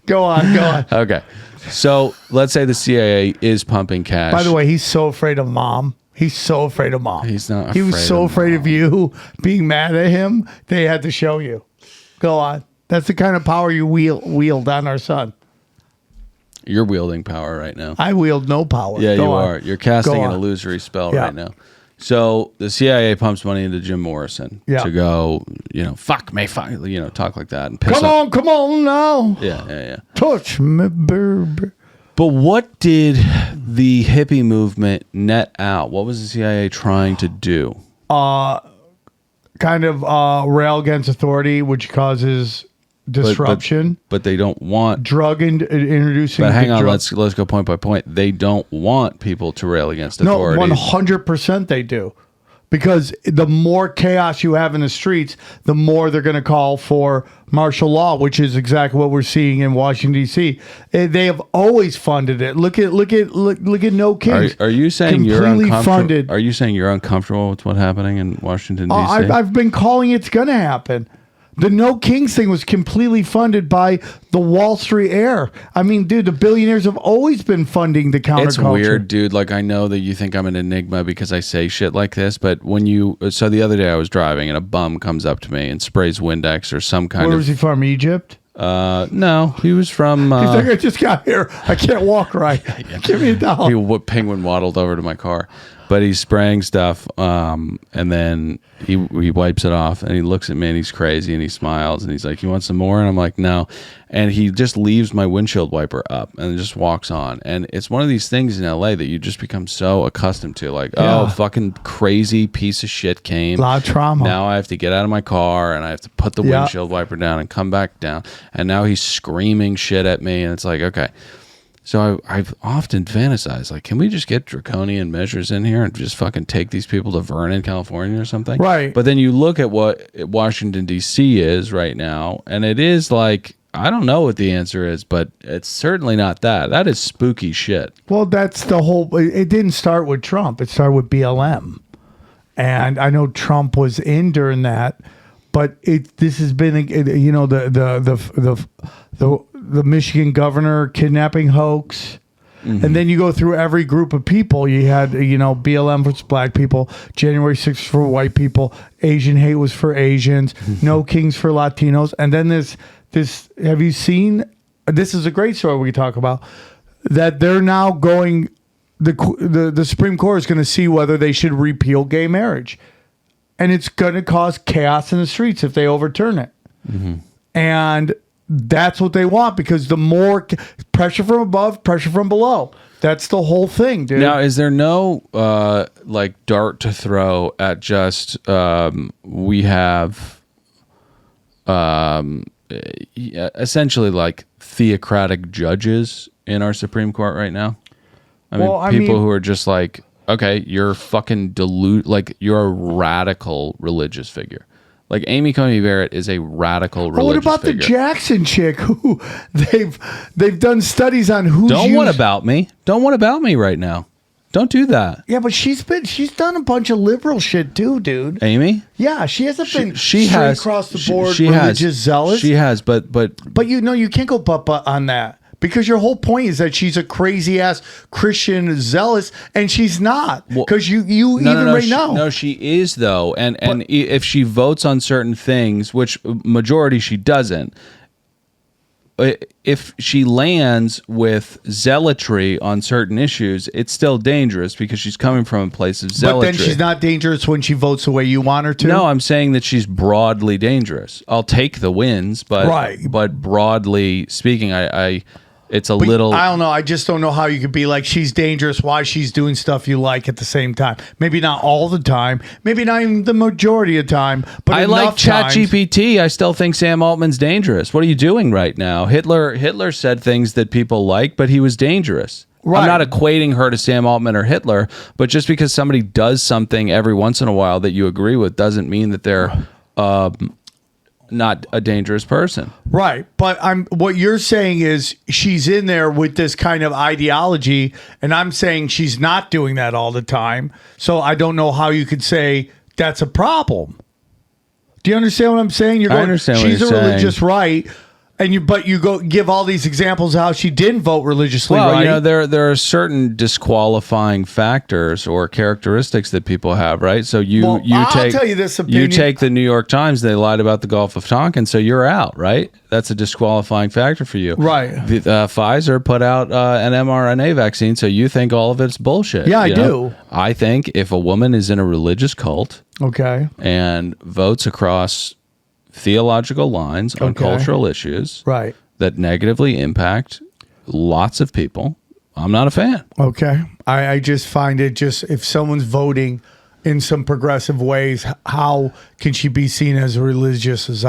Speaker 1: Go on.
Speaker 2: Okay. So let's say the CIA is pumping cash.
Speaker 1: By the way, he's so afraid of mom. He's so afraid of mom.
Speaker 2: He's not.
Speaker 1: He was so afraid of you being mad at him. They had to show you. Go on. That's the kind of power you wield on our son.
Speaker 2: You're wielding power right now.
Speaker 1: I wield no power.
Speaker 2: Yeah,
Speaker 1: Go
Speaker 2: you
Speaker 1: on.
Speaker 2: are. You're casting an illusory spell right now. So the CIA pumps money into Jim Morrison to go, fuck me, talk like that and piss off.
Speaker 1: Come on now.
Speaker 2: Yeah.
Speaker 1: Touch me, baby.
Speaker 2: But what did the hippie movement net out? What was the CIA trying to do?
Speaker 1: Kind of rail against authority, which causes disruption.
Speaker 2: But they don't want
Speaker 1: introducing.
Speaker 2: But hang on, let's go point by point. They don't want people to rail against authority.
Speaker 1: No, 100% they do. Because the more chaos you have in the streets, the more they're going to call for martial law, which is exactly what we're seeing in Washington D.C. They have always funded it. Look at No Kings.
Speaker 2: Are you saying you're uncomfortable? Are you saying you're uncomfortable with what's happening in Washington D.C.?
Speaker 1: I've been calling it's going to happen. The No Kings thing was completely funded by the Wall Street heir. I mean, dude, the billionaires have always been funding the counterculture.
Speaker 2: It's weird, dude. Like, I know that you think I'm an enigma because I say shit like this, but so the other day I was driving and a bum comes up to me and sprays Windex or some kind of...
Speaker 1: Where was he from, Egypt?
Speaker 2: No, he was from...
Speaker 1: He's like, I just got here. I can't walk right. Give me a dollar.
Speaker 2: He penguin waddled over to my car. But he's spraying stuff, and then he wipes it off, and he looks at me, and he's crazy, and he smiles, and he's like, "You want some more?" And I'm like, "No." And he just leaves my windshield wiper up, and just walks on. And it's one of these things in LA that you just become so accustomed to, like, oh, fucking crazy piece of shit came.
Speaker 1: A lot of trauma.
Speaker 2: Now I have to get out of my car, and I have to put the windshield wiper down and come back down. And now he's screaming shit at me, and it's like, okay. So I've often fantasized, like, can we just get draconian measures in here and just fucking take these people to Vernon, California or something?
Speaker 1: Right.
Speaker 2: But then you look at what Washington, D.C. is right now, and it is like, I don't know what the answer is, but it's certainly not that. That is spooky shit.
Speaker 1: Well, that's the whole... It didn't start with Trump. It started with BLM. And I know Trump was in during that, but this has been, the Michigan governor kidnapping hoax. Mm-hmm. And then you go through every group of people. You had, BLM for black people, January 6th for white people, Asian hate was for Asians, No Kings for Latinos. And then this, have you seen, this is a great story we talk about, that they're now going, the Supreme Court is going to see whether they should repeal gay marriage. And it's going to cause chaos in the streets if they overturn it. Mm-hmm. And that's what they want, because the more pressure from above, pressure from below. That's the whole thing, dude.
Speaker 2: Now, is there no dart to throw at just we have essentially like theocratic judges in our Supreme Court right now? I mean, people who are just like, okay, you're fucking you're a radical religious figure. Like Amy Coney Barrett is a radical religious
Speaker 1: What about
Speaker 2: figure.
Speaker 1: the Jackson chick who they've done studies on who's
Speaker 2: Don't what about me? Don't what about me right now? Don't do that.
Speaker 1: Yeah, but she's done a bunch of liberal shit too, dude.
Speaker 2: Amy?
Speaker 1: Yeah, she hasn't been
Speaker 2: She
Speaker 1: straight
Speaker 2: has
Speaker 1: across the board
Speaker 2: she
Speaker 1: religious
Speaker 2: has,
Speaker 1: zealous.
Speaker 2: She has, but
Speaker 1: you know you can't go but on that. Because your whole point is that she's a crazy ass Christian zealous, and she's not. Because
Speaker 2: No, she is though, and if she votes on certain things, which majority she doesn't, if she lands with zealotry on certain issues, it's still dangerous because she's coming from a place of zealotry.
Speaker 1: But then she's not dangerous when she votes the way you want her to.
Speaker 2: No, I'm saying that she's broadly dangerous. I'll take the wins, but broadly speaking, it's a little.
Speaker 1: I don't know. I just don't know how you could be like she's dangerous while she's doing stuff you like at the same time. Maybe not all the time. Maybe not even the majority of the time. But
Speaker 2: I like ChatGPT. I still think Sam Altman's dangerous. What are you doing right now? Hitler said things that people like, but he was dangerous. Right. I'm not equating her to Sam Altman or Hitler, but just because somebody does something every once in a while that you agree with doesn't mean that they're not a dangerous person.
Speaker 1: Right. But what you're saying is she's in there with this kind of ideology, and I'm saying she's not doing that all the time. So I don't know how you could say that's a problem. Do you understand what I'm saying?
Speaker 2: I understand what
Speaker 1: she's
Speaker 2: you're
Speaker 1: a religious
Speaker 2: saying.
Speaker 1: right. But you go give all these examples of how she didn't vote religiously,
Speaker 2: well,
Speaker 1: right?
Speaker 2: You know, there are certain disqualifying factors or characteristics that people have, right? So
Speaker 1: I'll tell you this opinion.
Speaker 2: You take the New York Times, they lied about the Gulf of Tonkin, so you're out, right? That's a disqualifying factor for you.
Speaker 1: Right.
Speaker 2: Pfizer put out an mRNA vaccine, so you think all of it's bullshit.
Speaker 1: Yeah, I do.
Speaker 2: I think if a woman is in a religious cult and votes across theological lines on cultural issues that negatively impact lots of people, I'm not a fan.
Speaker 1: Okay. I just find it if someone's voting in some progressive ways, how can she be seen as religious as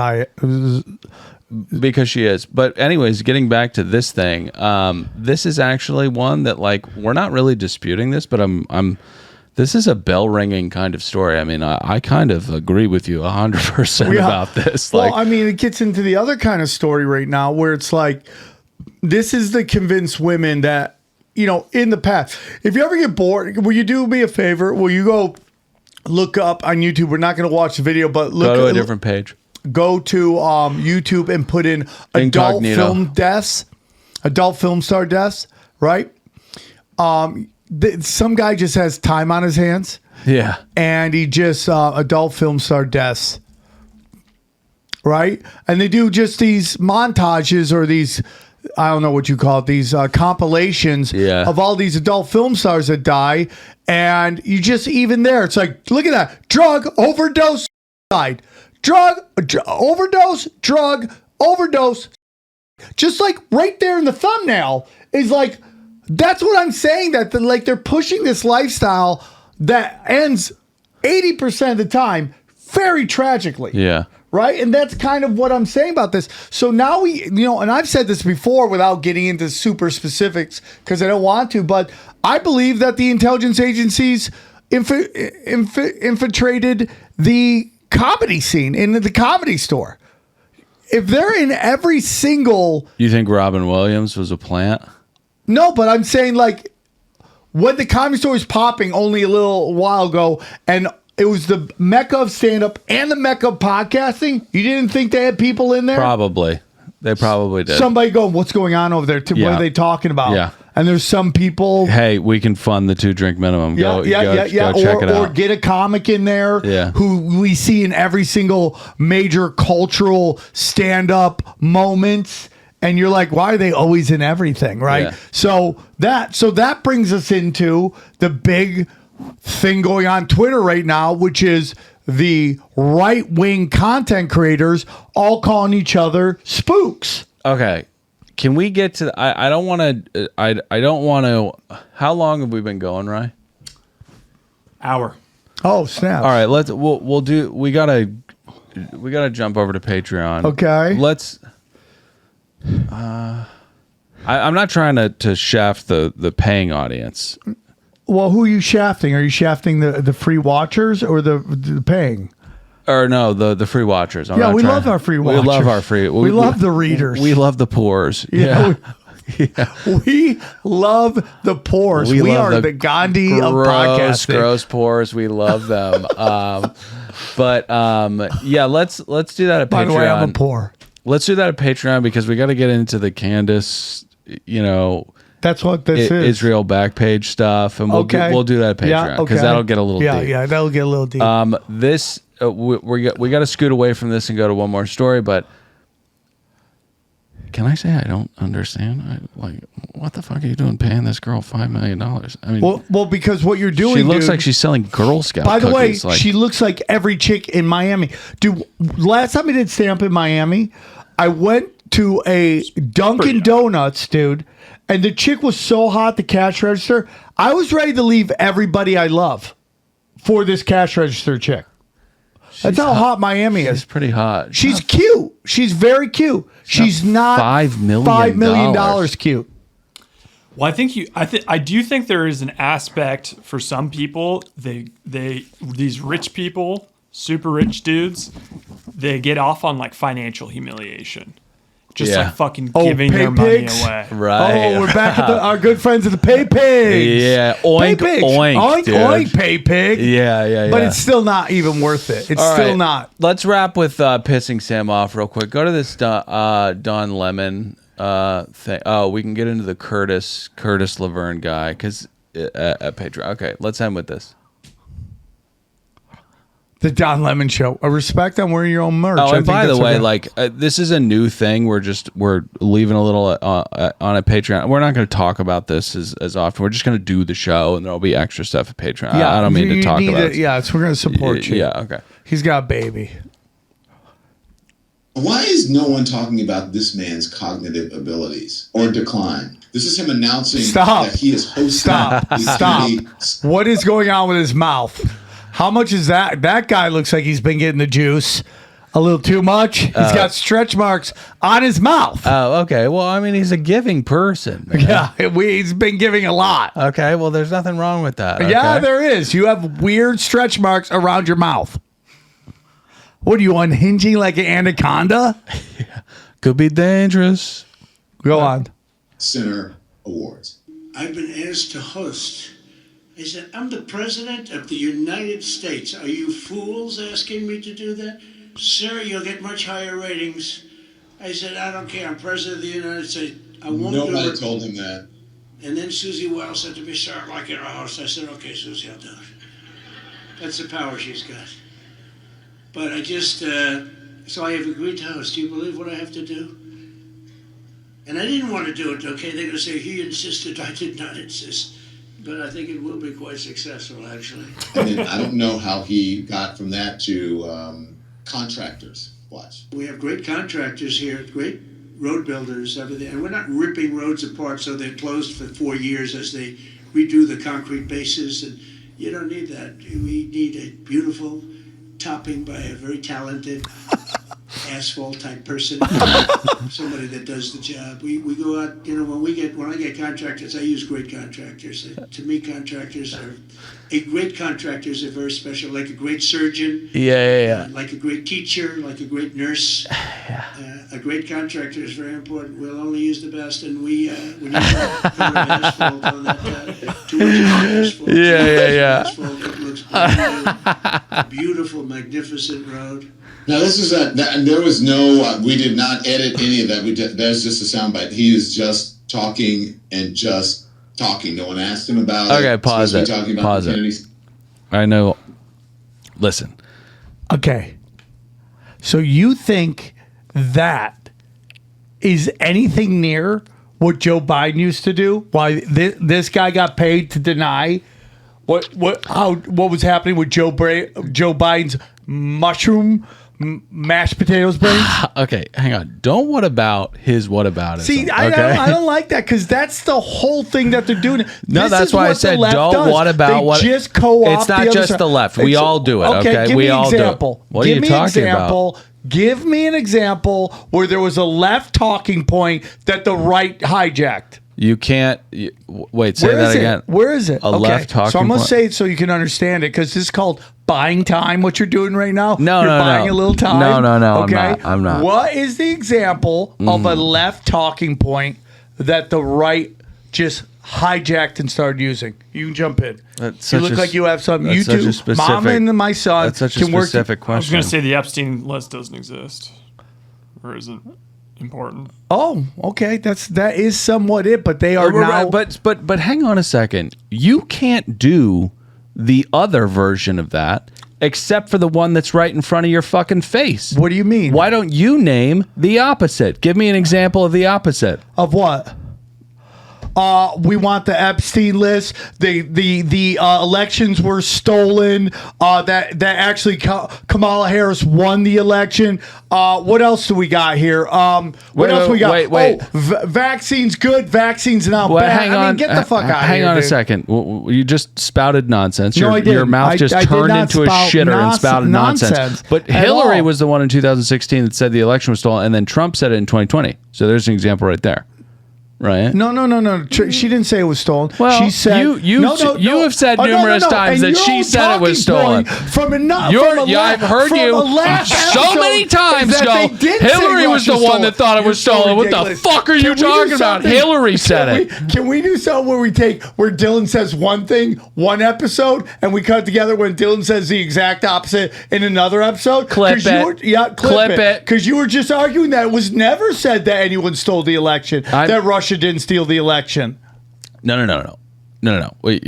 Speaker 2: because she is. But anyways, getting back to this thing, this is actually one that we're not really disputing this, but this is a bell-ringing kind of story. I mean, I kind of agree with you 100% about this.
Speaker 1: Well, I mean, it gets into the other kind of story right now where it's like, this is the convinced women that, in the past, if you ever get bored, will you do me a favor? Will you go look up on YouTube? We're not going to watch the video, but
Speaker 2: go to a different page.
Speaker 1: Go to YouTube and put in adult film star deaths, right? Some guy just has time on his hands.
Speaker 2: Yeah.
Speaker 1: And he just adult film star deaths. Right? And they do just these montages or these, I don't know what you call it, these compilations of all these adult film stars that die. And you just, even there, it's like, look at that. Drug overdose, died. Drug overdose. Just like right there in the thumbnail is like, that's what I'm saying, that they're pushing this lifestyle that ends 80% of the time very tragically.
Speaker 2: Yeah.
Speaker 1: Right? And that's kind of what I'm saying about this. So now and I've said this before without getting into super specifics because I don't want to, but I believe that the intelligence agencies infiltrated the comedy scene in the Comedy Store. If they're in every single...
Speaker 2: You think Robin Williams was a plant?
Speaker 1: No, but I'm saying when the Comedy Store was popping only a little while ago, and it was the mecca of stand-up and the mecca of podcasting, you didn't think they had people in there?
Speaker 2: Probably. They probably did.
Speaker 1: Somebody go, what's going on over there? What are they talking about?
Speaker 2: Yeah.
Speaker 1: And there's some people...
Speaker 2: Hey, we can fund the 2-drink minimum. Go check it out.
Speaker 1: Or get a comic in there
Speaker 2: Yeah.
Speaker 1: who we see in every single major cultural stand-up moments. And you're like, why are they always in everything, right?
Speaker 2: Yeah.
Speaker 1: So that brings us into the big thing going on Twitter right now, which is the right-wing content creators all calling each other spooks.
Speaker 2: Okay. Can we get to I don't want to how long have we been going, Rye?
Speaker 6: Hour.
Speaker 1: Oh, snap.
Speaker 2: All right, we got to jump over to Patreon.
Speaker 1: Okay.
Speaker 2: I'm not trying to shaft the paying audience.
Speaker 1: Well, who are you shafting? Are you shafting the free watchers or the paying?
Speaker 2: Or no, the free watchers.
Speaker 1: Yeah, we love our free watchers.
Speaker 2: We love our free.
Speaker 1: We love the readers.
Speaker 2: We love the pores.
Speaker 1: Yeah. We love the pores. We are the Gandhi of podcasting.
Speaker 2: Gross pores. We love them. Yeah, let's do that at Patreon.
Speaker 1: By the way, I'm a pore.
Speaker 2: Let's do that at Patreon because we got to get into the Candace,
Speaker 1: that's what this is.
Speaker 2: Israel Backpage stuff, and we'll do that at Patreon because that'll get a little deep.
Speaker 1: Yeah, that'll get a little deep.
Speaker 2: We got to scoot away from this and go to one more story, but can I say I don't understand? What the fuck are you doing paying this girl $5 million? I mean,
Speaker 1: well, because what you're doing,
Speaker 2: she looks like she's selling Girl Scout
Speaker 1: By the
Speaker 2: cookies.
Speaker 1: way, she looks like every chick in Miami. Dude, last time I did stand up in Miami, I went to a Dunkin' Donuts, dude, and the chick was so hot, the cash register. I was ready to leave everybody I love for this cash register chick. That's how hot Miami is.
Speaker 2: She's pretty hot.
Speaker 1: She's cute. She's very cute. She's not
Speaker 2: $5
Speaker 1: million cute.
Speaker 6: Well, I do think there is an aspect for some people. These rich people, super rich dudes, they get off on like financial humiliation. Just like fucking giving their money away.
Speaker 2: Right.
Speaker 1: Oh, we're back at our good friends at the Pay Pigs.
Speaker 2: Yeah. Oink,
Speaker 1: Pay pigs.
Speaker 2: oink, dude.
Speaker 1: Oink, Pay Pig.
Speaker 2: Yeah.
Speaker 1: But it's still not even worth it. It's
Speaker 2: All
Speaker 1: still
Speaker 2: right.
Speaker 1: not.
Speaker 2: Let's wrap with pissing Sam off real quick. Go to this Don Lemon thing. Oh, we can get into the Curtis Laverne guy because at Patreon. Okay, let's end with this.
Speaker 1: The Don Lemon Show. I respect I'm wearing your own merch.
Speaker 2: Oh, and by the way, this is a new thing. We're leaving a little on a Patreon. We're not going to talk about this as often. We're just going to do the show, and there'll be extra stuff at Patreon.
Speaker 1: Yeah,
Speaker 2: I don't mean to talk about it.
Speaker 1: Yeah, we're going to support you.
Speaker 2: Yeah, okay.
Speaker 1: He's got a baby.
Speaker 12: Why is no one talking about this man's cognitive abilities or decline? This is him announcing that he is hosting.
Speaker 1: Stop. What is going on with his mouth? How much is that? That guy looks like he's been getting the juice a little too much. He's got stretch marks on his mouth.
Speaker 2: Oh, okay. Well, I mean, he's a giving person. Man.
Speaker 1: Yeah, he's been giving a lot.
Speaker 2: Okay, well, there's nothing wrong with that. Okay?
Speaker 1: Yeah, there is. You have weird stretch marks around your mouth. What are you, unhinging like an anaconda?
Speaker 2: Yeah. Could be dangerous.
Speaker 1: Go on.
Speaker 12: Center Awards.
Speaker 13: I've been asked to host. I said, I'm the President of the United States. Are you fools asking me to do that? Sir, you'll get much higher ratings. I said, I don't care. I'm President of the United States. I won't do it.
Speaker 12: Nobody told him that.
Speaker 13: And then Susie Wells said to me, sir, I'd like you to host. I said, okay, Susie, I'll do it. That's the power she's got. But I just, so I have agreed to host. Do you believe what I have to do? And I didn't want to do it, okay? They're going to say, he insisted. I did not insist. But I think it will be quite successful, actually.
Speaker 12: And then I don't know how he got from that to contractors. Watch.
Speaker 13: We have great contractors here, great road builders, everything. And we're not ripping roads apart so they're closed for 4 years as they redo the concrete bases. And you don't need that. We need a beautiful topping by a very talented asphalt type person, somebody that does the job. We go out, when I get contractors, I use great contractors. To me, a great contractor is a very special, like a great surgeon.
Speaker 2: Yeah.
Speaker 13: Like a great teacher, like a great nurse. A great contractor is very important. We'll only use the best, and we need to cover asphalt on that. Too much asphalt.
Speaker 2: Yeah.
Speaker 13: Asphalt, it looks beautiful, magnificent road.
Speaker 12: Now this is there was no. We did not edit any of that. There's just a soundbite. He is just talking and just talking. No one asked him about it.
Speaker 2: Okay, pause it. Pause it. I know. Listen.
Speaker 1: Okay. So you think that is anything near what Joe Biden used to do? Why this guy got paid to deny what was happening with Joe Biden's mushroom mashed potatoes brains?
Speaker 2: Okay, hang on. Don't what about his what about it?
Speaker 1: See, I don't like that because that's the whole thing that they're doing.
Speaker 2: No, that's why I said don't what about what.
Speaker 1: Just co-opt.
Speaker 2: It's not just the left. We all do it. Okay,
Speaker 1: give me
Speaker 2: we
Speaker 1: an
Speaker 2: all
Speaker 1: example.
Speaker 2: do it. What are you talking about?
Speaker 1: Give me an example where there was a left talking point that the right hijacked.
Speaker 2: You can't. Wait, say that again.
Speaker 1: Where is it?
Speaker 2: A left talking point.
Speaker 1: So I'm going to say it so you can understand it because this is called buying time? What you're doing right now?
Speaker 2: No,
Speaker 1: you're
Speaker 2: no,
Speaker 1: buying
Speaker 2: no.
Speaker 1: a little time.
Speaker 2: No.
Speaker 1: Okay,
Speaker 2: I'm not.
Speaker 1: What is the example of a left talking point that the right just hijacked and started using? You can jump in. You look like you have something. You do. Mama and my son
Speaker 2: That's such a
Speaker 1: can work.
Speaker 2: specific question.
Speaker 6: I was going to say the Epstein list doesn't exist, or isn't important.
Speaker 1: Oh, okay. That is somewhat it, but they are now.
Speaker 2: But hang on a second. You can't do the other version of that except for the one that's right in front of your fucking face.
Speaker 1: What do you mean?
Speaker 2: Why don't you name the opposite? Give me an example of the opposite.
Speaker 1: Of what? We want the Epstein list. The elections were stolen. That actually Kamala Harris won the election. What else do we got here? What else we got?
Speaker 2: Wait.
Speaker 1: Vaccines good. Vaccines not bad.
Speaker 2: Hang on.
Speaker 1: Get the fuck out of here.
Speaker 2: Hang on a
Speaker 1: dude.
Speaker 2: second. You just spouted nonsense.
Speaker 1: No, I didn't.
Speaker 2: Your mouth just
Speaker 1: I did
Speaker 2: turned
Speaker 1: not
Speaker 2: into a
Speaker 1: spout
Speaker 2: shitter and spouted nonsense. But
Speaker 1: at
Speaker 2: Hillary
Speaker 1: all.
Speaker 2: was the one in 2016 that said the election was stolen, and then Trump said it in 2020. So there's an example right there. Right?
Speaker 1: No. She didn't say it was stolen.
Speaker 2: Well,
Speaker 1: she said
Speaker 2: you have said numerous times that she said it was stolen. I've heard you so many times go. Hillary was the one that thought it was stolen. What the fuck are you talking about? Hillary said it.
Speaker 1: Can we do something where Dylan says one thing, one episode, and we cut together when Dylan says the exact opposite in another episode?
Speaker 2: Clip it.
Speaker 1: Clip it. Because you were just arguing that it was never said that anyone stole the election. That Russia didn't steal the election.
Speaker 2: No. Wait,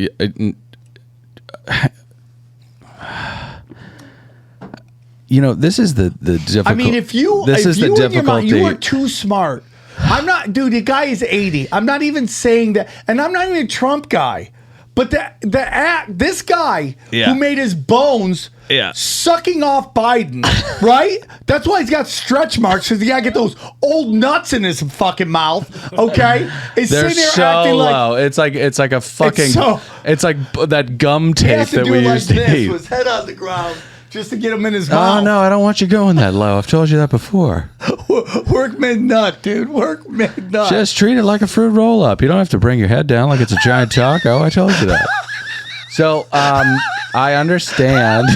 Speaker 2: this is the difficult.
Speaker 1: I mean, if you are too smart. I'm not, dude. The guy is 80. I'm not even saying that, and I'm not even a Trump guy. But this guy who made his bones sucking off Biden, right? That's why he's got stretch marks, because he got to get those old nuts in his fucking mouth, okay?
Speaker 2: They're
Speaker 1: sitting there
Speaker 2: so
Speaker 1: acting
Speaker 2: low. It's like a fucking, it's like that gum tape that we used to eat.
Speaker 1: With his head on the ground. Just to get him in his mouth.
Speaker 2: Oh, no, I don't want you going that low. I've told you that before.
Speaker 1: Work mid-nut, dude. Work mid-nut.
Speaker 2: Just treat it like a fruit roll-up. You don't have to bring your head down like it's a giant taco. I told you that. So, I understand.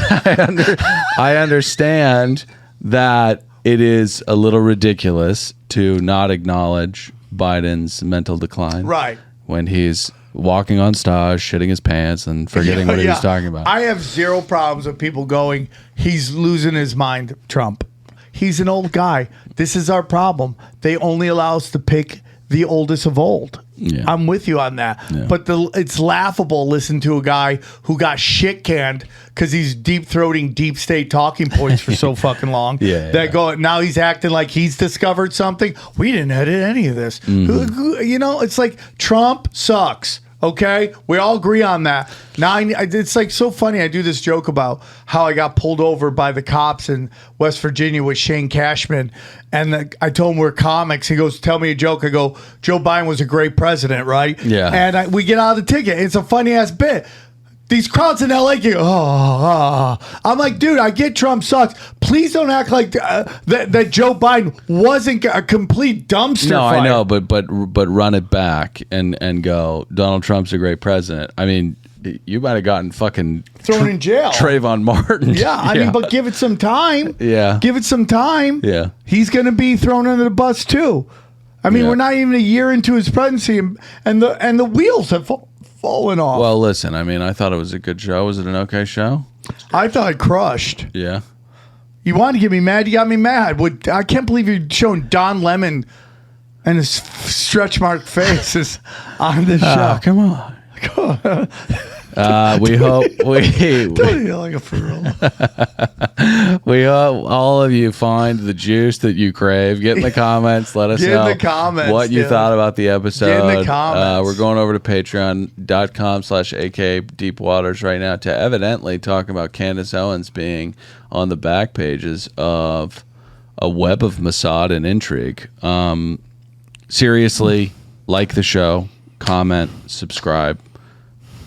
Speaker 2: I understand that it is a little ridiculous to not acknowledge Biden's mental decline.
Speaker 1: Right.
Speaker 2: When he's walking on stage, shitting his pants, and forgetting what he was talking about.
Speaker 1: I have zero problems with people going, he's losing his mind, Trump. He's an old guy. This is our problem. They only allow us to pick the oldest of old.
Speaker 2: Yeah.
Speaker 1: I'm with you on that.
Speaker 2: Yeah.
Speaker 1: But it's laughable to listen to a guy who got shit canned because he's deep-throating deep state talking points for so fucking long. Now he's acting like he's discovered something. We didn't edit any of this.
Speaker 2: Mm-hmm.
Speaker 1: It's like Trump sucks. Okay, we all agree on that. Now it's like so funny. I do this joke about how I got pulled over by the cops in West Virginia with Shane Cashman, and I told him we're comics. He goes, "Tell me a joke." I go, "Joe Biden was a great president, right?"
Speaker 2: Yeah.
Speaker 1: And we get out of the ticket. It's a funny ass bit. These crowds in LA go, I'm like, dude, I get Trump sucks. Please don't act like that Joe Biden wasn't a complete dumpster fire.
Speaker 2: I know, but run it back and go, Donald Trump's a great president. I mean, you might have gotten fucking
Speaker 1: thrown in jail.
Speaker 2: Trayvon Martin.
Speaker 1: Yeah, I mean, but give it some time.
Speaker 2: Yeah.
Speaker 1: Give it some time.
Speaker 2: Yeah.
Speaker 1: He's going to be thrown under the bus too. I mean, we're not even a year into his presidency, and the wheels have fallen off.
Speaker 2: Well, listen, I mean, I thought it was a good show. Was it an okay show?
Speaker 1: I thought it crushed.
Speaker 2: Yeah.
Speaker 1: You wanted to get me mad. You got me mad. I can't believe you're showing Don Lemon and his stretch mark faces on this show.
Speaker 2: Come on. We hope
Speaker 1: like a for real.
Speaker 2: We hope all of you find the juice that you crave. Get in the comments. Let us know
Speaker 1: in the comments,
Speaker 2: what you thought about the episode.
Speaker 1: Get in the comments.
Speaker 2: We're going over to patreon.com/AKDeepWaters right now to evidently talk about Candace Owens being on the back pages of a web of Mossad and intrigue. Seriously, like the show, comment, subscribe.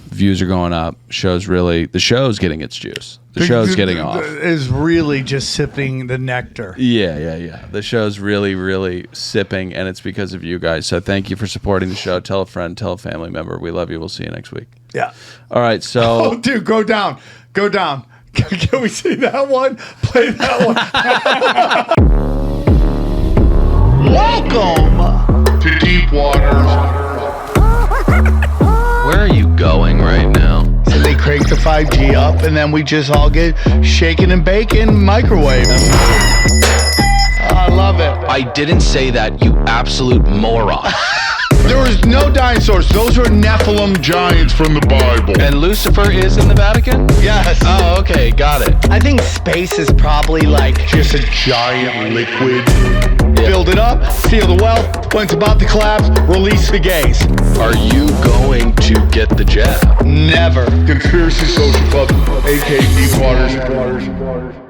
Speaker 2: Views are going up. The show's getting its juice. The show's getting off.
Speaker 1: Is really just sipping the nectar.
Speaker 2: Yeah. The show's really sipping, and it's because of you guys. So thank you for supporting the show. Tell a friend, tell a family member. We love you. We'll see you next week.
Speaker 1: Yeah.
Speaker 2: All right, so...
Speaker 1: Oh, dude, go down. Can we see that one? Play that one.
Speaker 5: Welcome to Deep Waters.
Speaker 4: Where are you going right now?
Speaker 3: So they crank the 5G up, and then we just all get shaken and baking microwave. I love it.
Speaker 4: I didn't say that, you absolute moron.
Speaker 5: There was no dinosaurs. Those were Nephilim giants from the Bible.
Speaker 4: And Lucifer is in the Vatican?
Speaker 3: Yes.
Speaker 4: Oh, okay, got it.
Speaker 3: I think space is probably like
Speaker 5: Just a giant liquid.
Speaker 3: build it up, seal the well. When it's about to collapse, release the gays.
Speaker 4: Are you going to get the jab?
Speaker 3: Never.
Speaker 5: Conspiracy Social Club, aka Deep Waters.